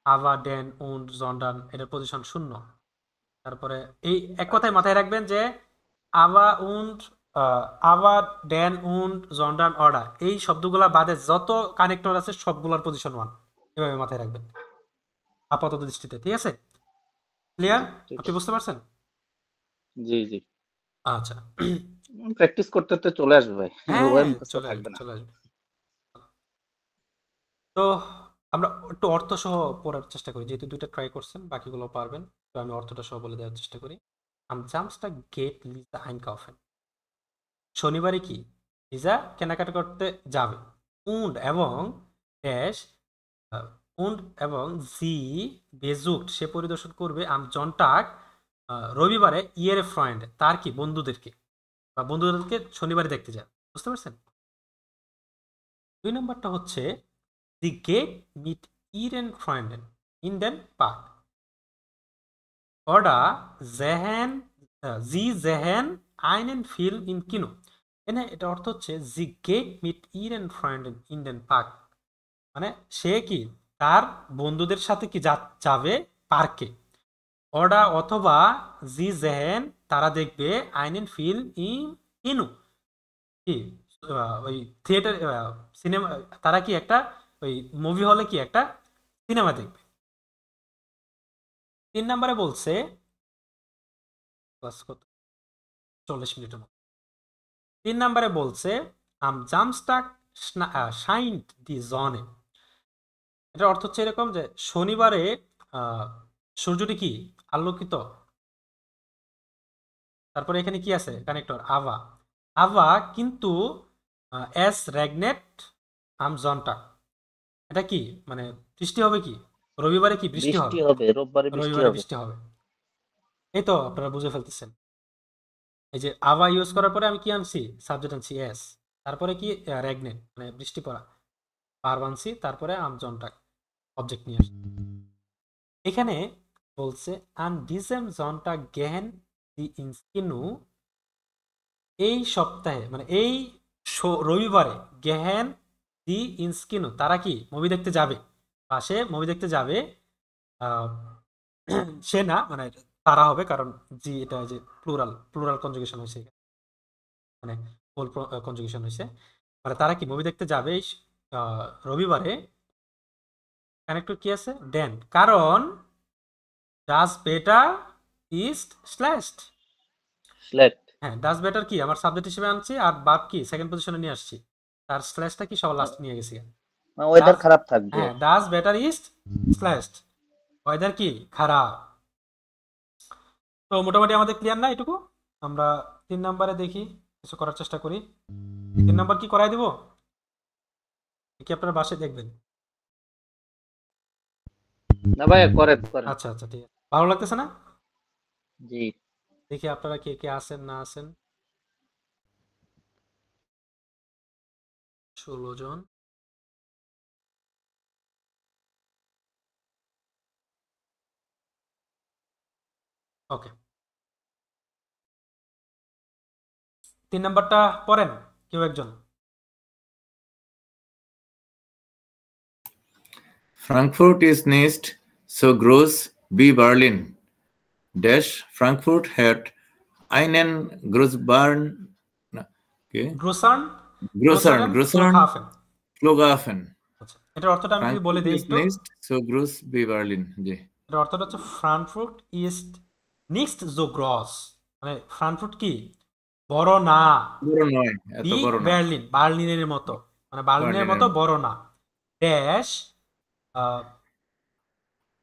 আভা ডেন উন্ড জন্ডান, এটার পজিশন 0। তারপরে এই এক কথায় মাথায় রাখবেন যে আভা উন্ড আভা ডেন উন্ড জন্ডান অর্ডার, এই শব্দগুলা বাদে যত কানেক্টর আছে সবগুলোর পজিশন 1, এভাবে মাথায় রাখবেন আপাতত দৃষ্টিতে। ঠিক আছে, ক্লিয়ার? ঠিক আপনি আছে বুঝতে পারছেন? জি জি আচ্ছা, প্র্যাকটিস করতে তো চলে আসবে ভাই হ্যাঁ ওভাবে মুখস্থ চলে থাকবে আসবে না চলে আসবে। তো আমরা একটু অর্থ সহ পড়ার চেষ্টা করি, যেহেতু 2টা ট্রাই করছেন, বাকিগুলো পারবেন। তো আমি অর্থটা সহ বলে দেওয়ার চেষ্টা করি। আম জামস্টা গেট লিজা আইনকাউফেন, শনিবারে কি লিজা কেনাকাটা করতে যাবে। উন্ড এবং ড্যাশ উন্ড এবং জি বেজুক্ট, সে পরিদর্শন করবে আম জনটাক রবিবারে ইয়ের ফ্রেন্ড, তার কি বন্ধুদেরকে, বা বন্ধুদেরকে শনিবারে দেখতে যাবে। বুঝতে পারছেন? 2 নম্বরটা হচ্ছে দি গেট মিট ইরেন ফ্রেন্ডেন ইন দেন পার্ক অর্ডার জেহেন জি জেহেন আইনেন ফিল ইন কিনো। এখানে এটা অর্থ হচ্ছে জি গেট মিট ইরেন ফ্রেন্ডেন ইন দেন পার্ক, মানে সে কি তার বন্ধুদের সাথে কি যাবে পার্কে। অর্ডার অথবা জি জেহেন, তারা দেখবে আইনেন ফিল ইন কিনো, কি ওই থিয়েটার সিনেমা, তারা কি একটা ওই মুভি হলে কি একটা সিনেমা দেখবে। 3 নম্বরে বলছে ক্লাস কত 40 মিনিটের মতো। 3 নম্বরে বলছে আম জামস্টাক শাইন্ট দি জনে, এটার অর্থ হচ্ছে এরকম যে শনিবারে সূর্যটি কি আলোকিত। তারপরে এখানে কি আছে কানেক্টর আভা, আভা কিন্তু এস রেগনেট আম জনটাক, এটা কি মানে বৃষ্টি হবে, কি রবিবারে কি বৃষ্টি হবে, রোববারে বৃষ্টি রবিবারে হবে বৃষ্টি হবে। এই তো আপনারা বুঝে ফেলতেছেন। এই যে আভা ইউজ করার পরে আমি কি আনছি? সাবজেক্ট আনছি এস, তারপরে কি রেগনেট মানে বৃষ্টি পড়া, ভার্ব আনছি, তারপরে আম জনটাক অবজেক্ট নিয়ে আসছি। এখানে বলছে আন ডিসেম জনটাক গেহেন দি ইনস্কিনু, এই সপ্তাহে মানে এই রবিবারে গেহেন দি ইনস্কিনু, তারা কি মুভি দেখতে যাবে, বা সে মুভি দেখতে যাবে। আহ, সে না, মানে তারা হবে, কারণ জি এটা যে প্লুরাল প্লুরাল কনজুগেশন হয়েছে, মানে ফুল কনজুগেশন হয়েছে, মানে তারা কি মুভি দেখতে যাবে এই রবিবারে। কানেক্টর কি আছে? ডেন, কারণ ডাস বেটার ইস্ট স্ল্যাশড, স্ল্যাট হ্যাঁ ডাস বেটার কি আমার সাবজেক্ট হিসেবে আনছি, আর বাপ কি সেকেন্ড পজিশনে নিয়ে আসছি, তার স্ল্যাশটা কি সবার লাস্ট নিয়ে গেছি। ওয়েদার খারাপ থাকবে হ্যাঁ ডাস বেটার ইস্ট স্ল্যাশড, ওয়েদার কি খারাপ। তো মোটামুটি আমাদের ক্লিয়ার না এটুকু। আমরা 3 নম্বরে দেখি কিছু করার চেষ্টা করি। 3 নম্বর কি করাই দিব, কি আপনারা বাসায় দেখবেন? না ভাইয়া, করেন করেন। আচ্ছা আচ্ছা, ঠিক আছে। ভালো লাগতেছে না? জি। দেখি আপনারা কে কে আছেন না আছেন। 16 জন। ওকে, 3 নাম্বারটা পড়েন কেউ একজন। Frankfurt is next, so groß wie Berlin. Dash Frankfurt hat einen Großbahn. Okay. গ্রোসার্ন Großern, ফ্লুগহাফেন। Flughafen. আচ্ছা, এটার অর্থটা আমি যদি বলে Frankfurt দিই is একটু। next, so groß wie Berlin. জি। এটার অর্থটা হচ্ছে ফ্রাঙ্কফুর্ট ইস্ট নিক্সট জো গ্রস, মানে ফ্রাঙ্কফুর্ট কি বড় না, বড় নয়, এত বি বড় না। বার্লিন বার্লিনের মতো, মানে বার্লিনের মতো বড় না। ড্যাশ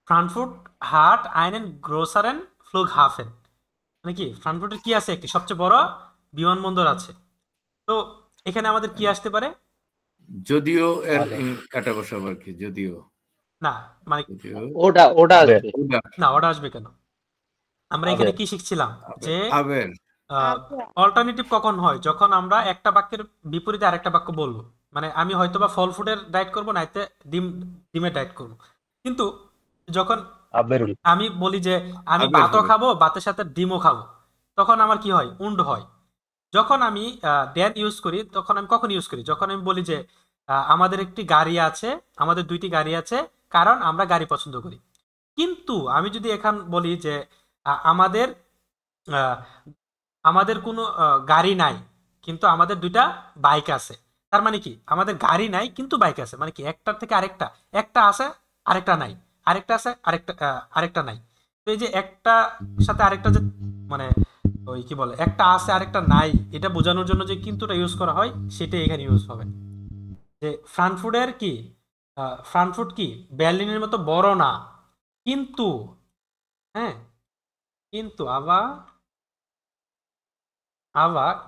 ফ্রাঙ্কফুর্ট হাট আইনেন গ্রোসারেন ফ্লুগহাফেন, মানে কি ফ্রাঙ্কফুর্টের কি আছে, একটি সবচেয়ে বড় বিমানবন্দর আছে। তো এখানে আমাদের কি আসতে পারে? যদিও এর কাটা বসাবো আর কি, যদিও না মানে যদিও ওটা আসবে। ওটা না, ওটা আসবে কেন? আমরা এখানে কি শিখছিলাম যে আবের অল্টারনেটিভ কখন হয়, যখন আমরা একটা বাক্যের বিপরীতে আরেকটা বাক্য বলবো। মানে আমি হয়তোবা ফল ফুডের ডায়েট করবো, নাইতে ডিমের ডায়েট করবো। কিন্তু যখন আমি বলি যে আমি আবের ভাতও হবে। খাবো, ভাতের সাথে ডিমও খাবো, তখন আমার কি হয়? উন্ড হয়। যখন আমি ড্যান ইউজ করি, তখন আমি কখন ইউজ করি? যখন আমি বলি যে আমাদের একটি গাড়ি আছে, আমাদের 2টি গাড়ি আছে, কারণ আমরা গাড়ি পছন্দ করি। কিন্তু আমি যদি এখন বলি যে আমাদের আহ, আমাদের কোনো গাড়ি নাই, কিন্তু আমাদের 2টা বাইক আছে, তার মানে কি আমাদের গাড়ি নাই কিন্তু বাইক আছে, মানে কি একটার থেকে আরেকটা, একটা আছে আরেকটা নাই, আরেকটা আছে আরেকটা নাই। তো এই যে একটা সাথে আরেকটা যে, মানে ওই কি বলে, একটা আছে আরেকটা নাই, এটা বোঝানোর জন্য যে কিন্তুটা ইউজ করা হয়, সেটাই এখানে ইউজ হবে। যে ফ্রাঙ্কফুর্টের কি ফ্রাঙ্কফুর্ট কি বার্লিনের মতো বড় না, কিন্তু হ্যাঁ, কিন্তু আবার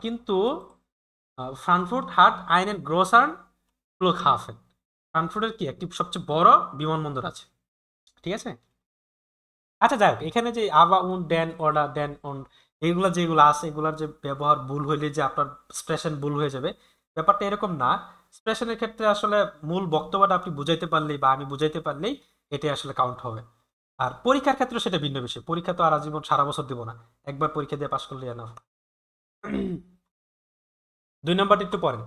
কিন্তু ফ্রাঙ্কফুর্ট হাট আইনেন গ্রোসার্ন ফ্লুগহাফেন, ফ্রাঙ্কফুর্টের কি একটি সবচেয়ে বড় বিমানবন্দর আছে। ঠিক আছে। আচ্ছা যাই হোক, এখানে যে আবা উন ডেন অর্ডার ডেন অন এইগুলা যেগুলো আছে, এগুলার যে ব্যবহার ভুল হইলে যে আপনার এক্সপ্রেশন ভুল হয়ে যাবে, ব্যাপারটা এরকম না। এক্সপ্রেশনের ক্ষেত্রে আসলে মূল বক্তব্যটা আপনি বুঝাইতে পারলেই বা আমি বুঝাইতে পারলেই এটাই আসলে কাউন্ট হবে। আর পরীক্ষার ক্ষেত্রে সেটা ভিন্ন বিষয়। পরীক্ষা তো আর আজীবন সারা বছর দিব না, একবার পরীক্ষা দিয়ে পাশ করলে না। 2 নাম্বারটা একটু পড়েন।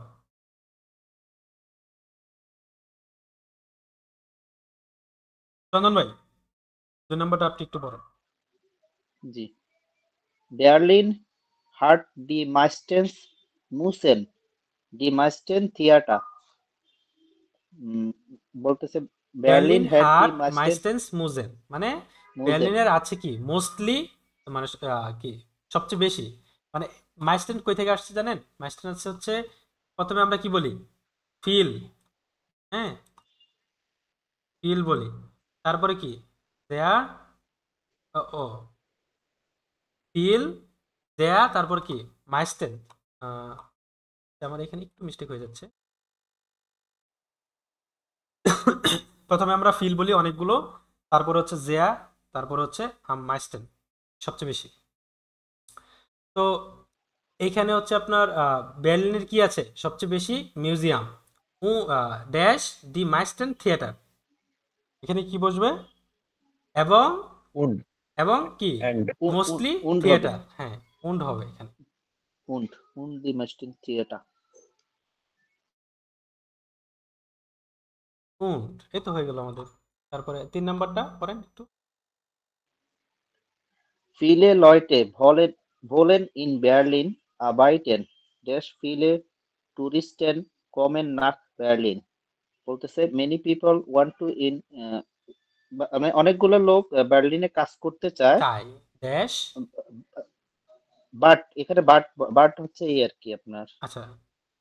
চন্দন ভাই, 2 নাম্বারটা আপনি একটু পড়েন। জি। বার্লিন হাট ডি মাইস্টেন্স মুসেন ডি মাইস্টেন থিয়েটার। বলতেছে বার্লিন বার্লিন হ্যাড ডি হাট মাইস্টেন মাইস্টেন্স মুজেন, মানে মুজেন। বার্লিনের আছে কি মোস্টলি, মানে কি সবচেয়ে বেশি, মানে মাইস্টেন কই থেকে আসছে জানেন? মাইস্টেন হচ্ছে প্রথমে আমরা কি বলি? ফিল। হ্যাঁ, ফিল বলি। তারপরে কি দেয়া, ও ফিল দেয়া, তারপর কি মাইস্টেন। আমার এখানে একটু মিস্টেক হয়ে যাচ্ছে। প্রথমে আমরা ফিল বলি অনেকগুলো, তারপর হচ্ছে জেয়া, তারপর হচ্ছে মাইস্টেন সবচেয়ে বেশি। তো এইখানে হচ্ছে আপনার বার্লিনের কি আছে সবচেয়ে বেশি? মিউজিয়াম ও ড্যাশ ডি মাইস্টেন থিয়েটার। এখানে কি বসবে? এবং এবং কি মোস্টলি উন্ড হবে। থিয়েটার। হ্যাঁ, উন্ড হবে এখানে। উন্ড ডি মাইস্টেন থিয়েটার। উন্ড, এই তো হয়ে গেল আমাদের। তারপরে 3 নাম্বারটা পড়েন একটু। Viele Leute wollen in Berlin arbeiten. Viele Touristen kommen nach Berlin. বলতেছে many people want to in মানে অনেকগুলো লোক বার্লিনে কাজ করতে চায়, চাই ড্যাশ। বাট এখানে বাট হচ্ছে এই আর কি আপনার। আচ্ছা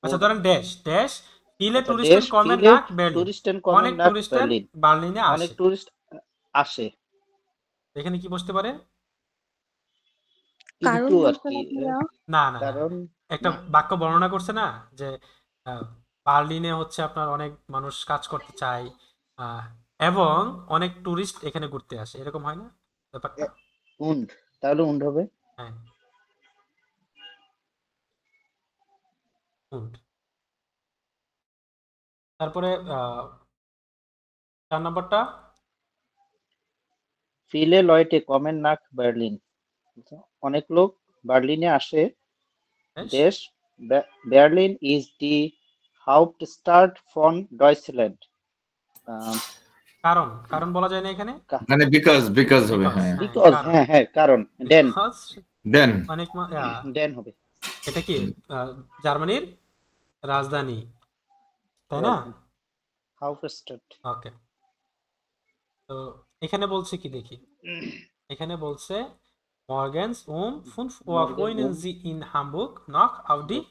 আচ্ছা, ধরেন ড্যাশ ড্যাশ ফিলে আচ্ছা, টুরিস্টেন ড্যাশ কমেন ফিলে নাক বার্লিন, টুরিস্টেন কমেন অনেক নাক টুরিস্টেন বার্লিন। বার্লিনে অনেক আসে। টুরিস্ট আসে এখানে কি বসতে পারে? কারণ কিন্তু আর বলতে কি না ভাইয়া? না না না কারণ একটা না বাক্য বর্ণনা করছে না যে বার্লিনে হচ্ছে আপনার অনেক মানুষ কাজ করতে চায়, আহ, এবং অনেক টুরিস্ট এখানে ঘুরতে আসে, এরকম হয় না ব্যাপারটা? উন্ড, তাহলে উন্ড হবে। হ্যাঁ, good. তারপরে 4 নম্বরটা ফিলে লয়েটে কমেন নাক বার্লিন। আচ্ছা, অনেক লোক বার্লিনে আসে। বেশ। দেশ বার্লিন ইজ দি হাউপ্টস্টাড ফন ডয়চল্যান্ড। কারণ কারণ বলা যায় না এখানে, মানে বিকজ হবে, বিকজ, হ্যাঁ। হ্যাঁ বিকজ, কারণ, হ্যাঁ কারণ দেন বিকজ দেন অনেক দেন হবে। এটা কি জার্মানির রাজধানী, তাই না? রাজধানী হাউপস্টাড। ওকে, তো এখানে বলছে কি দেখি, এখানে বলছে মর্গেনস fünf Uhr Morgan können Sie in Hamburg noch auf die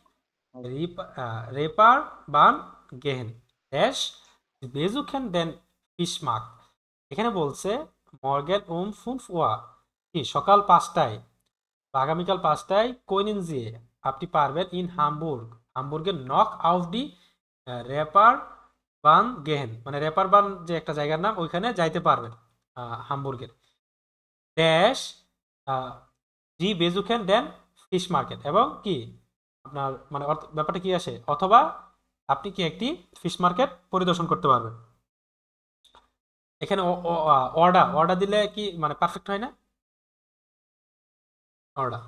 Reeperbahn gehen. Dash, Sie besuchen den Fischmarkt. এখানে বলছে মর্গেন 5 Uhr, কি সকাল 5টায় বা আগামীকাল 5টায় কোইনিন জিয়ে আপনি পারবেন ইন হামবুর্গ, হামবুর্গের নক আউফ ডি রেপার বান গেহেন, মানে রেপার বান যে একটা জায়গার নাম, ওইখানে যাইতে পারবেন হামবুর্গের। ড্যাশ জি বেজুকেন দেন ফিশ মার্কেট, এবং কি আপনার মানে ব্যাপারটা কি আসে, অথবা আপনি কি একটি ফিশ মার্কেট পরিদর্শন করতে পারবেন। এখানে অর্ডার অর্ডার দিলে কি মানে পারফেক্ট হয় না? অর্ডার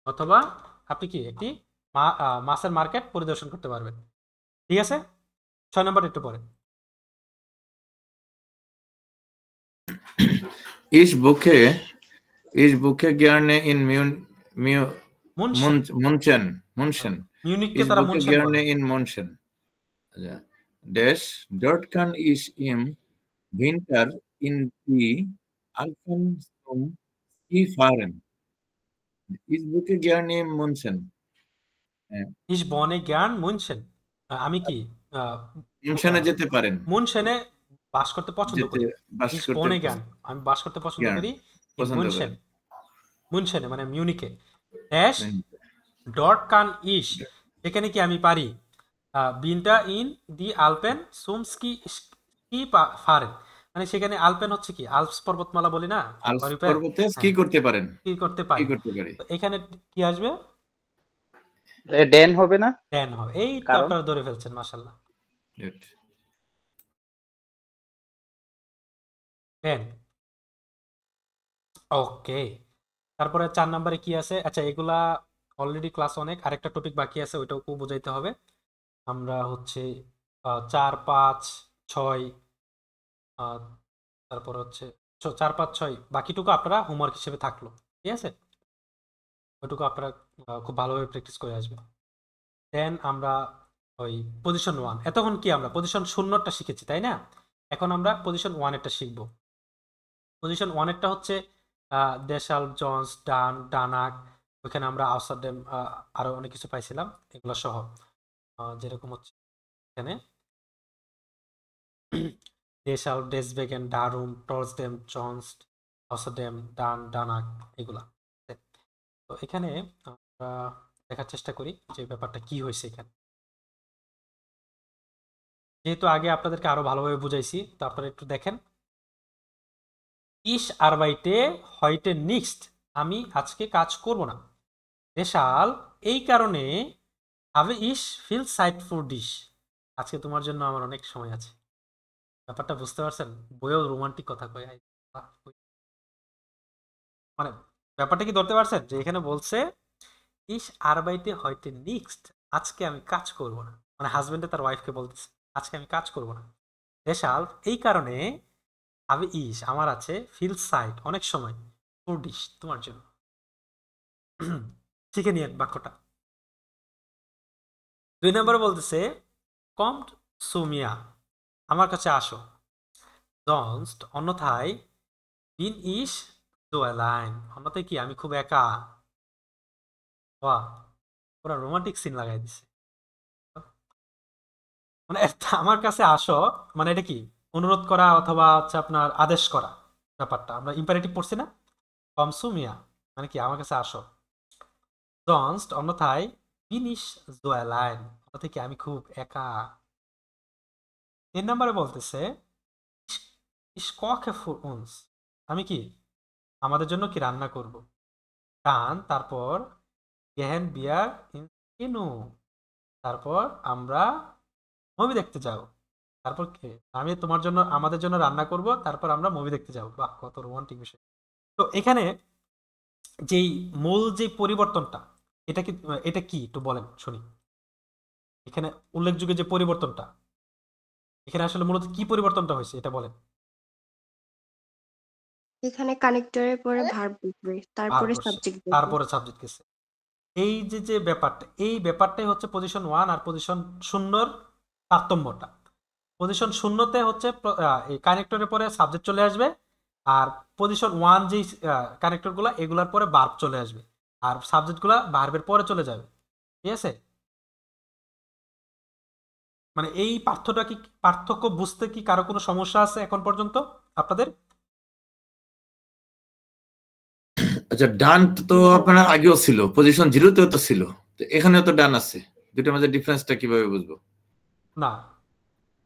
অথবা আপনি কি একটি মাছের মার্কেট পরিদর্শন করতে পারবেন। ঠিক আছে, 6 নম্বর একটু পরে। Ich buche gerne in মুনশেন, München. মিউনিককে Ich তারা buche মুনশেন বলে। gerne in München. Ja. Dash, dort kann ich im Winter in die Alpen zum Ski fahren. Ich buche gerne in München. ইস বনে জ্ঞান মুনশেন, আমি কি München-এ যেতে পারেন, মুনশেনে বাস করতে পছন্দ যেতে করি। বাস ইস করতে বনে জ্ঞান, আমি বাস করতে পছন্দ জ্ঞান করি পছন্দ মুনশেন, করেন। মুনশেনে মানে মিউনিকে। ড্যাশ ডট কান ইস, এখানে কি আমি পারি বিনটা ইন দি আলপেন সুম স্কি ফারেন, মানে সেখানে আলপেন হচ্ছে কি আলপস পর্বতমালা বলি না, আল্পস পর্বতে স্কি হ্যাঁ, করতে পারেন, কি করতে কি পারি। করতে পারি। তো এখানে কি আসবে? ডেন হবে না, ড্যান হবে। এই তো কারণ আপনারা ধরে ফেলছেন, মাশাআল্লাহ, Good. ড্যান। ওকে, তারপরে 4 নম্বরে কি আছে? আচ্ছা, এগুলা অলরেডি ক্লাস অনেক, আরেকটা টপিক বাকি আছে, ওইটাও বোঝাইতে হবে। আমরা হচ্ছে 4, 5, 6, তারপর হচ্ছে 4, 5, 6 বাকিটুকু আপনারা হোমওয়ার্ক হিসেবে থাকলো, ঠিক আছে? ওইটুকু আপনারা খুব ভালোভাবে প্র্যাকটিস করে আসবেন। দেন আমরা ওই পজিশন 1, এতক্ষণ কি আমরা পজিশন 0টা শিখেছি, তাই না? এখন আমরা পজিশন 1-এরটা শিখবো। পজিশন 1-এরটা হচ্ছে দেশাল, জন্স, ডান, ডানাক, ওইখানে আমরা আউসারডেম আরো অনেক কিছু পাইছিলাম, এগুলো সহ যেরকম হচ্ছে এখানে দেশাল, ডেসবেগেন, ডারুম, টর্সডেম, জন্স, আউসারডেম, ডান, ডানাক, এগুলা। তো এখানে আমরা দেখার চেষ্টা করি যে ব্যাপারটা কি হয়েছে এখানে। যেহেতু আগে আপনাদেরকে আরো ভালোভাবে বুঝাইছি, তো আপনারা একটু দেখেন। ইস আরবাইটে হয়টে নিক্সট, আমি আজকে কাজ করব না। দেশাল, এই কারণে আবে ইস ফিল সাইট ফর ডিশ, আজকে তোমার জন্য আমার অনেক সময় আছে। ব্যাপারটা বুঝতে পারছেন? বইয়েও রোমান্টিক কথা কয়, মানে ব্যাপারটা কি ধরতে পারছেন যে এখানে বলছে ইস আরবাইটে হয়টে নিক্সট, আজকে আমি কাজ করব না, মানে হাজবেন্ডে তার ওয়াইফকে বলতেছে আজকে আমি কাজ করব না। দেশাল, এই কারণে আবে ইস আমার আছে ফিল সাইট অনেক সময় ফর ডিশ তোমার জন্য। শিখে নিয়ে বাক্যটা। 2 নম্বরে বলতেছে কমট সুমিয়া, আমার কাছে আসো। জনস্ট, অন্যথায় বিন ইস দোয়ালাইন, অন্যথায় কি আমি খুব একা। বাহ, পুরো রোমান্টিক সিন লাগাই দিছে। মানে আমার কাছে আসো, মানে এটা কি অনুরোধ করা অথবা হচ্ছে আপনার আদেশ করা, ব্যাপারটা আমরা ইম্পারেটিভ পড়ছি না, কমসু মিয়া মানে কি আমার কাছে আসো, sonst অন্যথায় bin ich so allein অন্যথায় কি আমি খুব একা। 3 নম্বরে বলতেছে ich, ich koche für uns আমি কি আমাদের জন্য কি রান্না করব। dann তারপর gehen wir ins Kino তারপর আমরা মুভি দেখতে যাব। তারপর কি আমি তোমার জন্য আমাদের জন্য রান্না করব তারপর আমরা মুভি দেখতে যাব। বাহ কত রোমান্টিক বিষয়। তো এখানে যেই মূল যে পরিবর্তনটা এটা কি একটু বলেন শুনি। এখানে উল্লেখযোগ্য যে পরিবর্তনটা এখানে আসলে মূলত কি পরিবর্তনটা হয়েছে এটা বলেন। এখানে কানেক্টরের পরে ভার্ব বসবে, তারপরে ভার্ব সাবজেক্ট বসবে। তারপরে সাবজেক্ট গেছে। এই যে ব্যাপারটা এই ব্যাপারটাই হচ্ছে পজিশন 1 আর পজিশন 0 তারতম্যটা। পজিশন 0তে হচ্ছে এই কানেক্টরের পরে সাবজেক্ট চলে আসবে, আর পজিশন 1 যেই কানেক্টরগুলো এগুলার পরে ভার্ব চলে আসবে, আর সাবজেক্টগুলো ভার্বের পরে চলে যাবে। ঠিক আছে, মানে এই পার্থক্য বুঝতে কি কারো কোনো সমস্যা আছে এখন পর্যন্ত আপনাদের? আচ্ছা, ডান তো আপনার আগেও ছিল, পজিশন 0তেও তো ছিল, তো এখানেও তো ডান আছে, দুটোর মধ্যে ডিফারেন্সটা কিভাবে বুঝবো? না,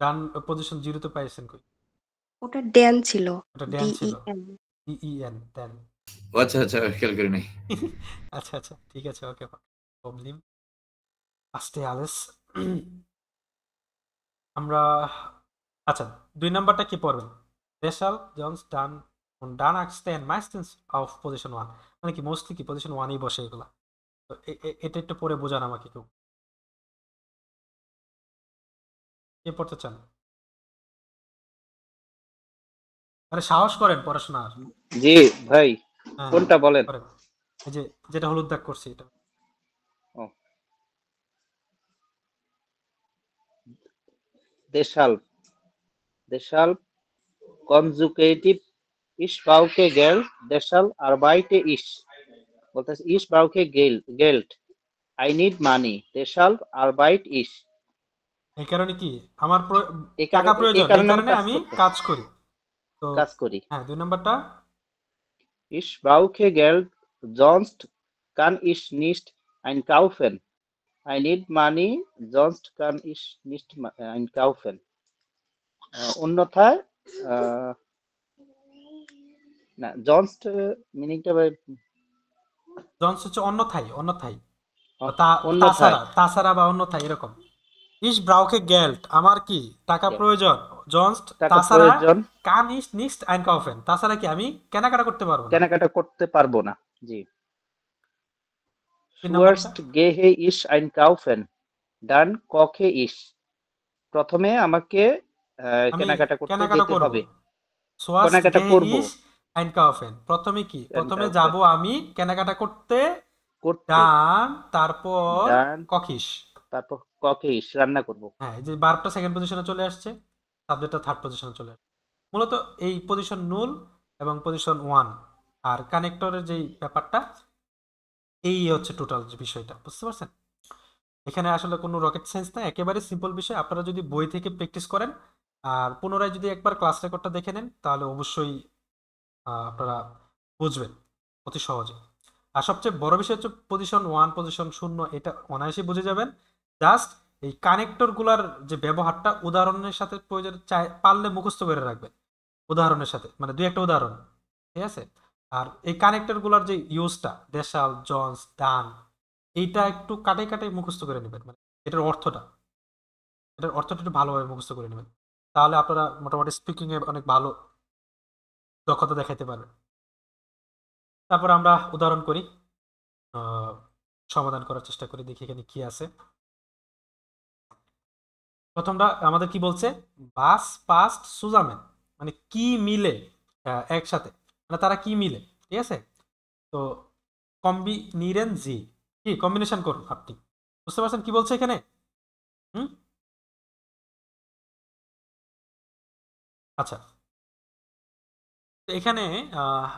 ডান পজিশন 0তে পাইছেন কই? ওটা ড্যান ছিল, ওটা ড্যান ছিল, DEN। DEN Dan. ও আচ্ছা আচ্ছা, খেয়াল করি নাই। আচ্ছা আচ্ছা ঠিক আছে, ওকে প্রবলেম আস্তে আলেস। আমরা আচ্ছা 2 নাম্বারটা কি পড়বেন? স্পেশাল জনস ডান und dann stehen meistens auf Position 1 মানে কি মোস্টলি কি পজিশন 1 ই বসে এগুলা। তো এটা একটু পরে বোঝান আমাকে কেউ, কে পড়তে চান? আরে সাহস করেন পড়াশোনার। জি ভাই, হ্যাঁ কোনটা বলেন? করেন। এই যে যেটা হলুদ দাগ করছি এটা। ও, deshalb deshalb conjugative ich brauche Geld, deshalb arbeite ich, বলতেছে ich brauche Geld, I need money, deshalb arbeite ich। এই কারণে কি আমার এই টাকা কারণে প্রয়োজন, এই কারণে আমি আমি কাজ করি। তো কাজ করি। হ্যাঁ 2 নাম্বারটা Ich brauche Geld, sonst kann ich nicht einkaufen, I need money, sonst kann ich nicht einkaufen। অন্যথায় না, sonst মিনিংটা জনস হচ্ছে অন্যথায় অন্যথায় তাছাড়া বা অন্যথায় এরকম। ইস ব্রাউকে গেল্ট আমার কি টাকা প্রয়োজন, জনস্ট টাকা তাছাড়া প্রয়োজন, কান ইস নিস্ট আইনকাউফেন তাছাড়া কি আমি কেনাকাটা করতে পারবো না। কেনাকাটা করতে পারবো না। জি। 3 নাম্বারটা Zuerst gehe ich einkaufen, dann koche ich। প্রথমে আমাকে আমি কেনাকাটা করতে কেনাকাটা যেতে করব। হবে, সোয়াস্ট কেনাকাটা গে করব, ইস আইনকাউফেন প্রথমে কি প্রথমে einkaufen যাব আমি কেনাকাটা করতে, করতে, ডান তারপর dann কখিস। তারপর koche ich রান্না করব। হ্যাঁ এই যে ভার্বটা সেকেন্ড পজিশনে চলে আসছে, সাবজেক্টটা থার্ড পজিশনে চলে আসছে। মূলত এই পজিশন 0 এবং পজিশন 1 আর কানেক্টরের যেই ব্যাপারটা এই হচ্ছে টোটাল যে বিষয়টা, বুঝতে পারছেন? এখানে আসলে কোনো রকেট সায়েন্স না, একেবারে সিম্পল বিষয়। আপনারা যদি বই থেকে প্র্যাকটিস করেন আর পুনরায় যদি একবার ক্লাস রেকর্ডটা দেখে নেন তাহলে অবশ্যই আপনারা বুঝবেন অতি সহজে। আর সবচেয়ে বড় বিষয় হচ্ছে পজিশন 1 পজিশন 0 এটা অনায়াসে বুঝে যাবেন। জাস্ট এই কানেক্টরগুলোর যে ব্যবহারটা উদাহরণের সাথে প্রয়োজন পারলে মুখস্থ করে রাখবেন, উদাহরণের সাথে মানে 2-1টা উদাহরণ, ঠিক আছে? আর এই কানেক্টরগুলোর যে ইউজটা দেশাল জনস ডান এইটা একটু কাটে মুখস্থ করে নেবেন, মানে এটার অর্থটা একটু ভালোভাবে মুখস্থ করে নেবেন, তাহলে আপনারা মোটামুটি স্পিকিং এ অনেক ভালো দক্ষতা দেখাইতে পারবেন। তারপর আমরা উদাহরণ করি, সমাধান করার চেষ্টা করি, দেখি এখানে কি আছে। প্রথমটা আমাদের কি বলছে, বাস পাস্ট সুজামেন মানে কি মিলে একসাথে, মানে তারা কি মিলে, ঠিক আছে? তো কম্বিনিরেন জি কি কম্বিনেশন করুন, আপনি বুঝতে পারছেন কি বলছে এখানে? আচ্ছা এখানে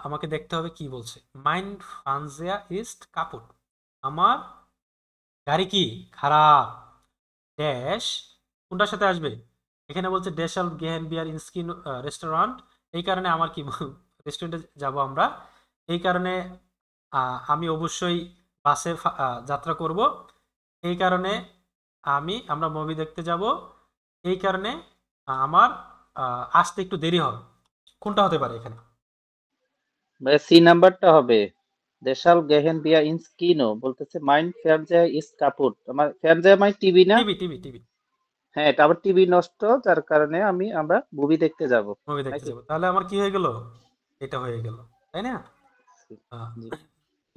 আমাকে দেখতে হবে কি বলছে। মাইন ফানজিয়া ইস্ট কাপুট আমার গাড়ি কি খারাপ, ড্যাশ কোনটার সাথে আসবে? এখানে বলছে ড্যাশাল গেহেন বিয়ার ইনস্কিন রেস্টুরেন্ট, এই কারণে আমার কি রেস্টুরেন্টে যাব আমরা। এই কারণে আমি অবশ্যই বাসে যাত্রা করব। এই কারণে আমরা মুভি দেখতে যাব। এই কারণে আমার আসতে একটু দেরি হবে। কোনটা হতে পারে এখানে? ভাই সি নাম্বারটা হবে। দেশাল গেহেন বিয়া ইনস কিনো বলতেছে মাইন ফেরজায় ইস কাপুর। আমার ফেরজায় মানে টিভি না? টিভি টিভি টিভি হ্যাঁ, এটা আবার টিভি নষ্ট, যার কারণে আমরা মুভি দেখতে যাব মুভি দেখতে নাকি? যাব। তাহলে আমার কি হয়ে গেল? এটা হয়ে গেল, তাই না? আহ, জি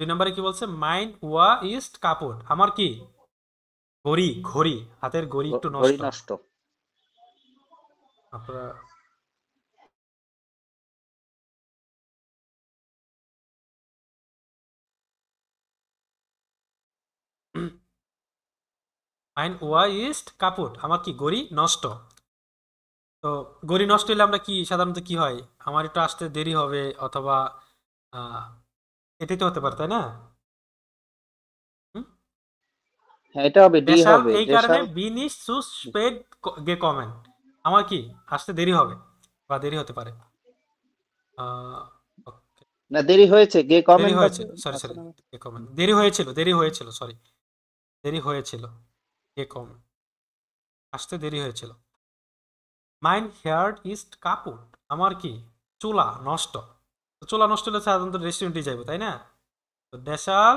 2 নম্বরে কি বলছে? মাইন ওয়া ইস্ট কাপড়। আমার কি? ঘড়ি, ঘড়ি, হাতের ঘড়ি একটু ঘড়ি নষ্ট। নষ্ট। আপনারা মাইন ওয়া ইস্ট কাপড়। আমার কি? ঘড়ি নষ্ট। তো ঘড়ি নষ্ট হলে আমরা কি সাধারণত কি হয়? আমার একটু আসতে দেরি হবে, অথবা আহ এটাই তো হতে পারে, তাই না? হুম? হ্যাঁ, এটা হবে ডি দেশাল হবে। এই কারণে দেশাল বিনিশ সুস স্পেড গে কমেন্ট। আমার কি আসতে দেরি হবে বা দেরি হতে পারে। আহ ওকে, না, দেরি হয়েছে, গে দেরি কমেন্ট হয়েছিল, আছে সরি আছে সরি, না? গে কমেন্ট, দেরি হয়েছিল, সরি, দেরি হয়েছিল, গে কমেন্ট, আসতে দেরি হয়েছিল। মাইন হেয়ার ইস্ট কাপুট। আমার কি? চুলা নষ্ট। তো চুলা নষ্ট হলে সাধারণত রেস্টুরেন্টে যাইবো, তাই না? তো দেশাল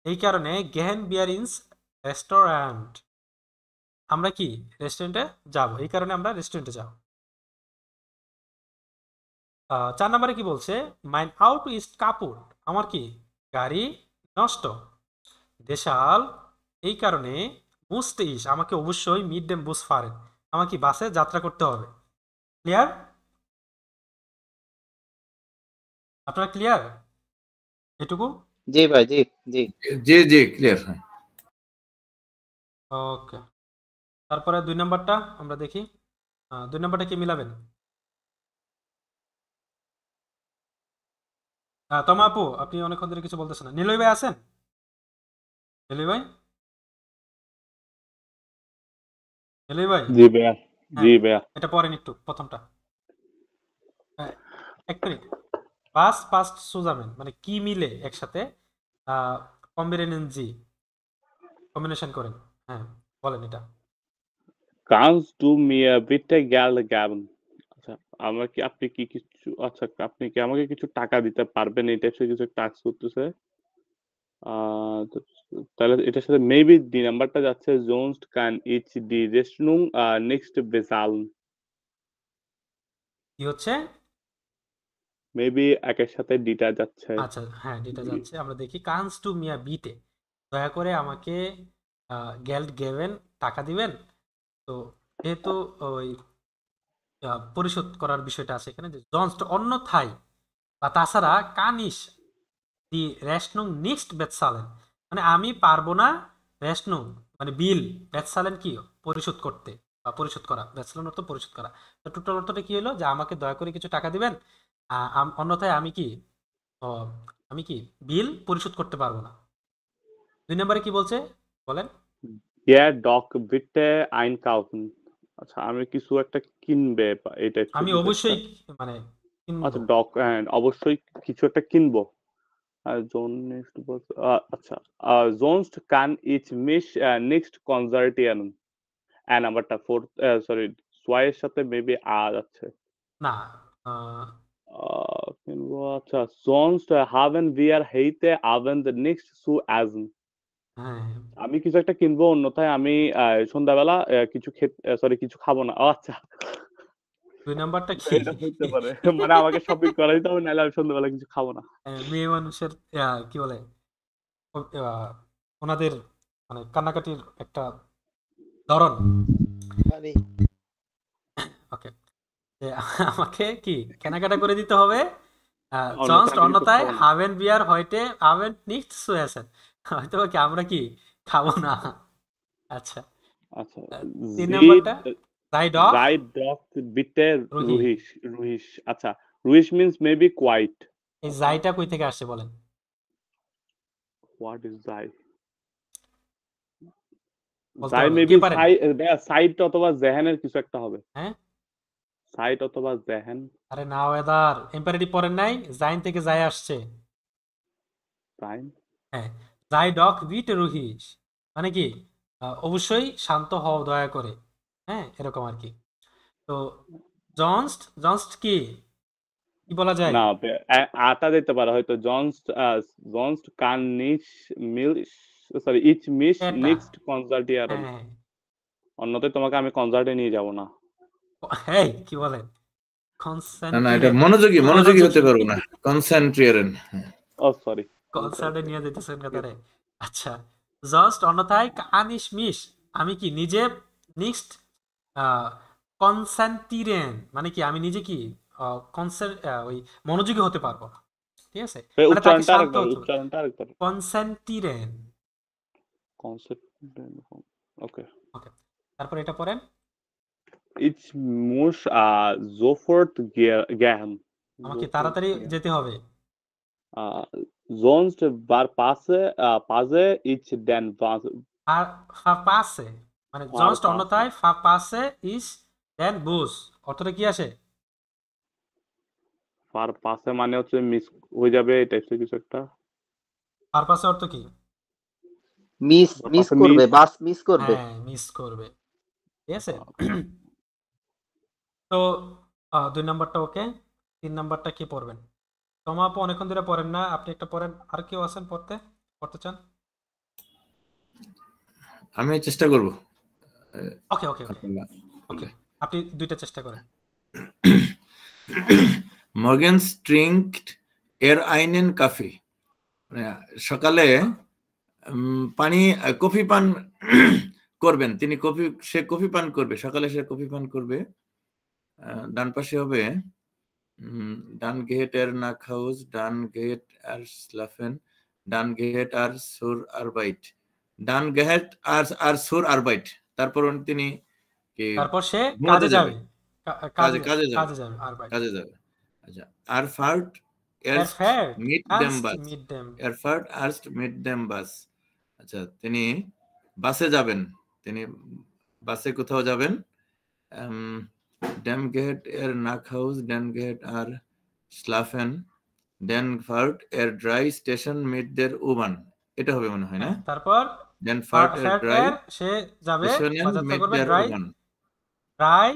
এই কারণে গেহেন বিয়ারিন্স রেস্টুরেন্ট। আমরা কি রেস্টুরেন্টে যাব, এই কারণে আমরা রেস্টুরেন্টে যাব। 4 নম্বরে কি বলছে? Mine out east Kapoor. আমার কি? গাড়ি নষ্ট। দেশাল এই কারণে মুসতে ইস। আমাকে অবশ্যই মিড ডেম বুস ফারেন। আমার কি বাসে যাত্রা করতে হবে। ক্লিয়ার? আপনারা ক্লিয়ার এটুকু? জি ভাই, জি জি। জি জি ক্লিয়ার। হ্যাঁ, ওকে, তারপরে 2 নাম্বারটা আমরা দেখি। 2 নাম্বারটা কি মিলাবেন? তমা আপু, আপনি অনেকক্ষণ ধরে কিছু বলতেছেন না। নিলয় ভাই আছেন? নিলয় ভাই, নিলয় ভাই, জি ভাইয়া, জি হ্যাঁ, ভাইয়া। এটা পড়েন একটু প্রথমটা। হ্যাঁ, এক মিনিট। পাস পাস্ট সুজামেন মানে কি মিলে একসাথে কম্বিনেশন জি কম্বিনেশন করেন। হ্যাঁ, বলেন এটা। Kannst du mir bitte Geld geben? আচ্ছা, আপনি কি কিছু, আচ্ছা আপনি কি আমাকে কিছু টাকা দিতে পারবেন? এই টাইপের কিছু টাস্ক করতেছে। তো তাহলে এটার সাথে মেবি ডি নাম্বারটা যাচ্ছে sonst kann ich die Rechnung nicht bezahlen। কি হচ্ছে? মেবি একের সাথে ডিটা যাচ্ছে। আচ্ছা, হ্যাঁ, যেটা যাচ্ছে আমরা দেখি। কানস টু মিয়া বিতে, দয়া করে আমাকে গেল্ড গেভেন, টাকা দিবেন। তো যেহেতু ওই পরিশোধ করার বিষয়টা আছে এখানে, যে জনস্ট অন্যথায় বা তাছাড়া কানিস দি রেশনুং নিক্সট বেতসালেন। মানে আমি পারবো না রেশনুং মানে বিল, বেতসালেন কি পরিশোধ করতে বা পরিশোধ করা, বেতসালেন অর্থ পরিশোধ করা। তো টোটাল অর্থটা কি হলো? যে আমাকে দয়া করে কিছু টাকা দিবেন, অন্যথায় আমি কি ও, আমি কি বিল পরিশোধ করতে পারবো না। 2 নম্বরে কি বলছে বলেন? Ja, doch bitte einkaufen। আচ্ছা, আমি কিছু একটা কিনবে বা এই টাইপের আমি কিছু একটা। অবশ্যই মানে কিনবো। আচ্ছা, ডক হ্যাঁ, অবশ্যই কিছু একটা কিনবো। আচ্ছা, sonst kann ich mich nicht konzentrieren। নাম্বারটা ফোর্থ, সরি, সোয়াইয়ের সাথে মেবি যাচ্ছে। না, আহ, কিনবো, আচ্ছা, sonst haben wir heute Abend nichts zu essen। হ্যাঁ, আমি কিছু একটা কিনবো, অন্যথায় আমি সন্ধ্যাবেলা কিছু সরি কিছু খাবো না। আচ্ছা, 2 নাম্বারটা কি? এটা হইতে পারে। মানে আমাকে শপিং করাই দিতে হবে, নাহলে আমি সন্ধ্যাবেলা কিছু খাবো না। মেয়ে মানুষের কি বলে ওনাদের মানে কান্নাকাটির একটা ধরন। আরে ওকে, আমাকে কি কেনাকাটা করে দিতে হবে। অন্যথায় sonst আমি কিছু অন্যথায় খাবো না। haben wir heute Abend nichts zu essen। হয়তো বা কি আমরা কি খাবো না। আচ্ছা, আচ্ছা, 3 জি, নাম্বারটা sei doch sei doch bitte ruhig। ruhig, ruhig। আচ্ছা, ruhig means maybe quiet। এই আচ্ছা, জাইটা কই থেকে আসছে বলেন? what is sei? বলতে sei হবে, কে maybe পারেন? সাইড অথবা জেহানের কিছু একটা হবে। হ্যাঁ, সাইট অথবা জেহেন। আরে না ওয়েদার, ইম্পারেটিভ পড়েন নাই? জাইন থেকে যায় আসছে। টাইম। হ্যাঁ, যাই ডক বিট রুহিস, মানে কি অবশ্যই শান্ত হও দয়া করে। হ্যাঁ, এরকম আর কি। তো জনস্ট জনস্ট কি কি বলা যায়? না, আটা দিতে পারে হয়তো জনস্ট জনস্ট কান নিশ মিল, সরি ইচ মিশ এটা নিক্সট কনসার্টিয়ারেন। হ্যাঁ অন্যথায় তোমাকে আমি কনসার্টে নিয়ে যাব না। এই কি বলেন, না এটা কনসেন্টিনেন্ট মনোযোগী হতে মনোযোগী পারবো না, কনসেন্ট্রিয়ারেন। ও সরি। কনসার্টে নিয়ে যেতেছেন কাতারে। আচ্ছা, জাস্ট অন্যথায় আনিস মিস, আমি কি নিজে নেক্সট কনসেন্টিরেন, মানে কি আমি নিজে কি ওই মনোযোগী হতে পারবো না, ঠিক আছে, মানে তাকে উচ্চারণটা শান্ত আরেকবার, হতে হবে। উচ্চারণটা আরেকবার। কনসেন্টিরেন। কনসেপ্ট। ওকে। ওকে, তারপর এটা পড়েন। Ich muss sofort gehen. আমাকে Sofort তাড়াতাড়ি gehen. যেতে হবে। Sonst verpasse ich den Bus. আর ফাপাসে, মানে জাস্ট অন্যথায় ফাপাসে ইস দেন বুস, অর্থটা কি আসে? Verpasse মানে হচ্ছে মিস হয়ে যাবে, এই টাইপের কিছু একটা। ফাপাসে অর্থ কি? মিস Verpasse করবে, miss. বাস মিস করবে। হ্যাঁ, মিস করবে, ঠিক আছে। তো 2 নাম্বারটা ওকে, 3 নাম্বারটা কি পড়বেন? তোমা আপু অনেকক্ষণ ধরে পড়েন না, আপনি একটা পড়েন। আর কেউ আছেন পড়তে চান? আমি চেষ্টা করব। ওকে ওকে ওকে ওকে, আপনি দুইটা চেষ্টা করেন। মর্গেনস ট্রিঙ্কড এর আইনেন কাফি, মানে সকালে কফি পান করবেন তিনি, সে কফি পান করবে, সকালে সে কফি পান করবে। ডান পাশে হবে ডান গেট এর নাক হাউস, ডান গেট আর স্লাফেন, ডান গেট আর সুর আরবাইট, ডান গেট আর সুর আরবাইট। তারপর তিনি তারপর সে ঘুমাতে কাজে যাবে, কাজে কাজে যাবে আর বাইরে। কাজে যাবে। আচ্ছা, আর ফার্ট Erfährt মিট দেম ernst বাস, mit dem, এরফার্ট আর্স্ট মিট দেম বাস। আচ্ছা, তিনি বাসে যাবেন, তিনি বাসে কোথাও যাবেন। ড্যাম গেট এর নাক হাউস, ড্যান গেট আর স্লাফেন, ড্যান ফার্ট এর ড্রাই স্টেশন মিট দের উবান। এটা হবে মনে হয় না? তারপর ড্যান ফার্ট এর fährt ড্রাই সে যাবে স্টেশন বা যাত্রা মিট করবে দের ড্রাই উবান, ড্রাই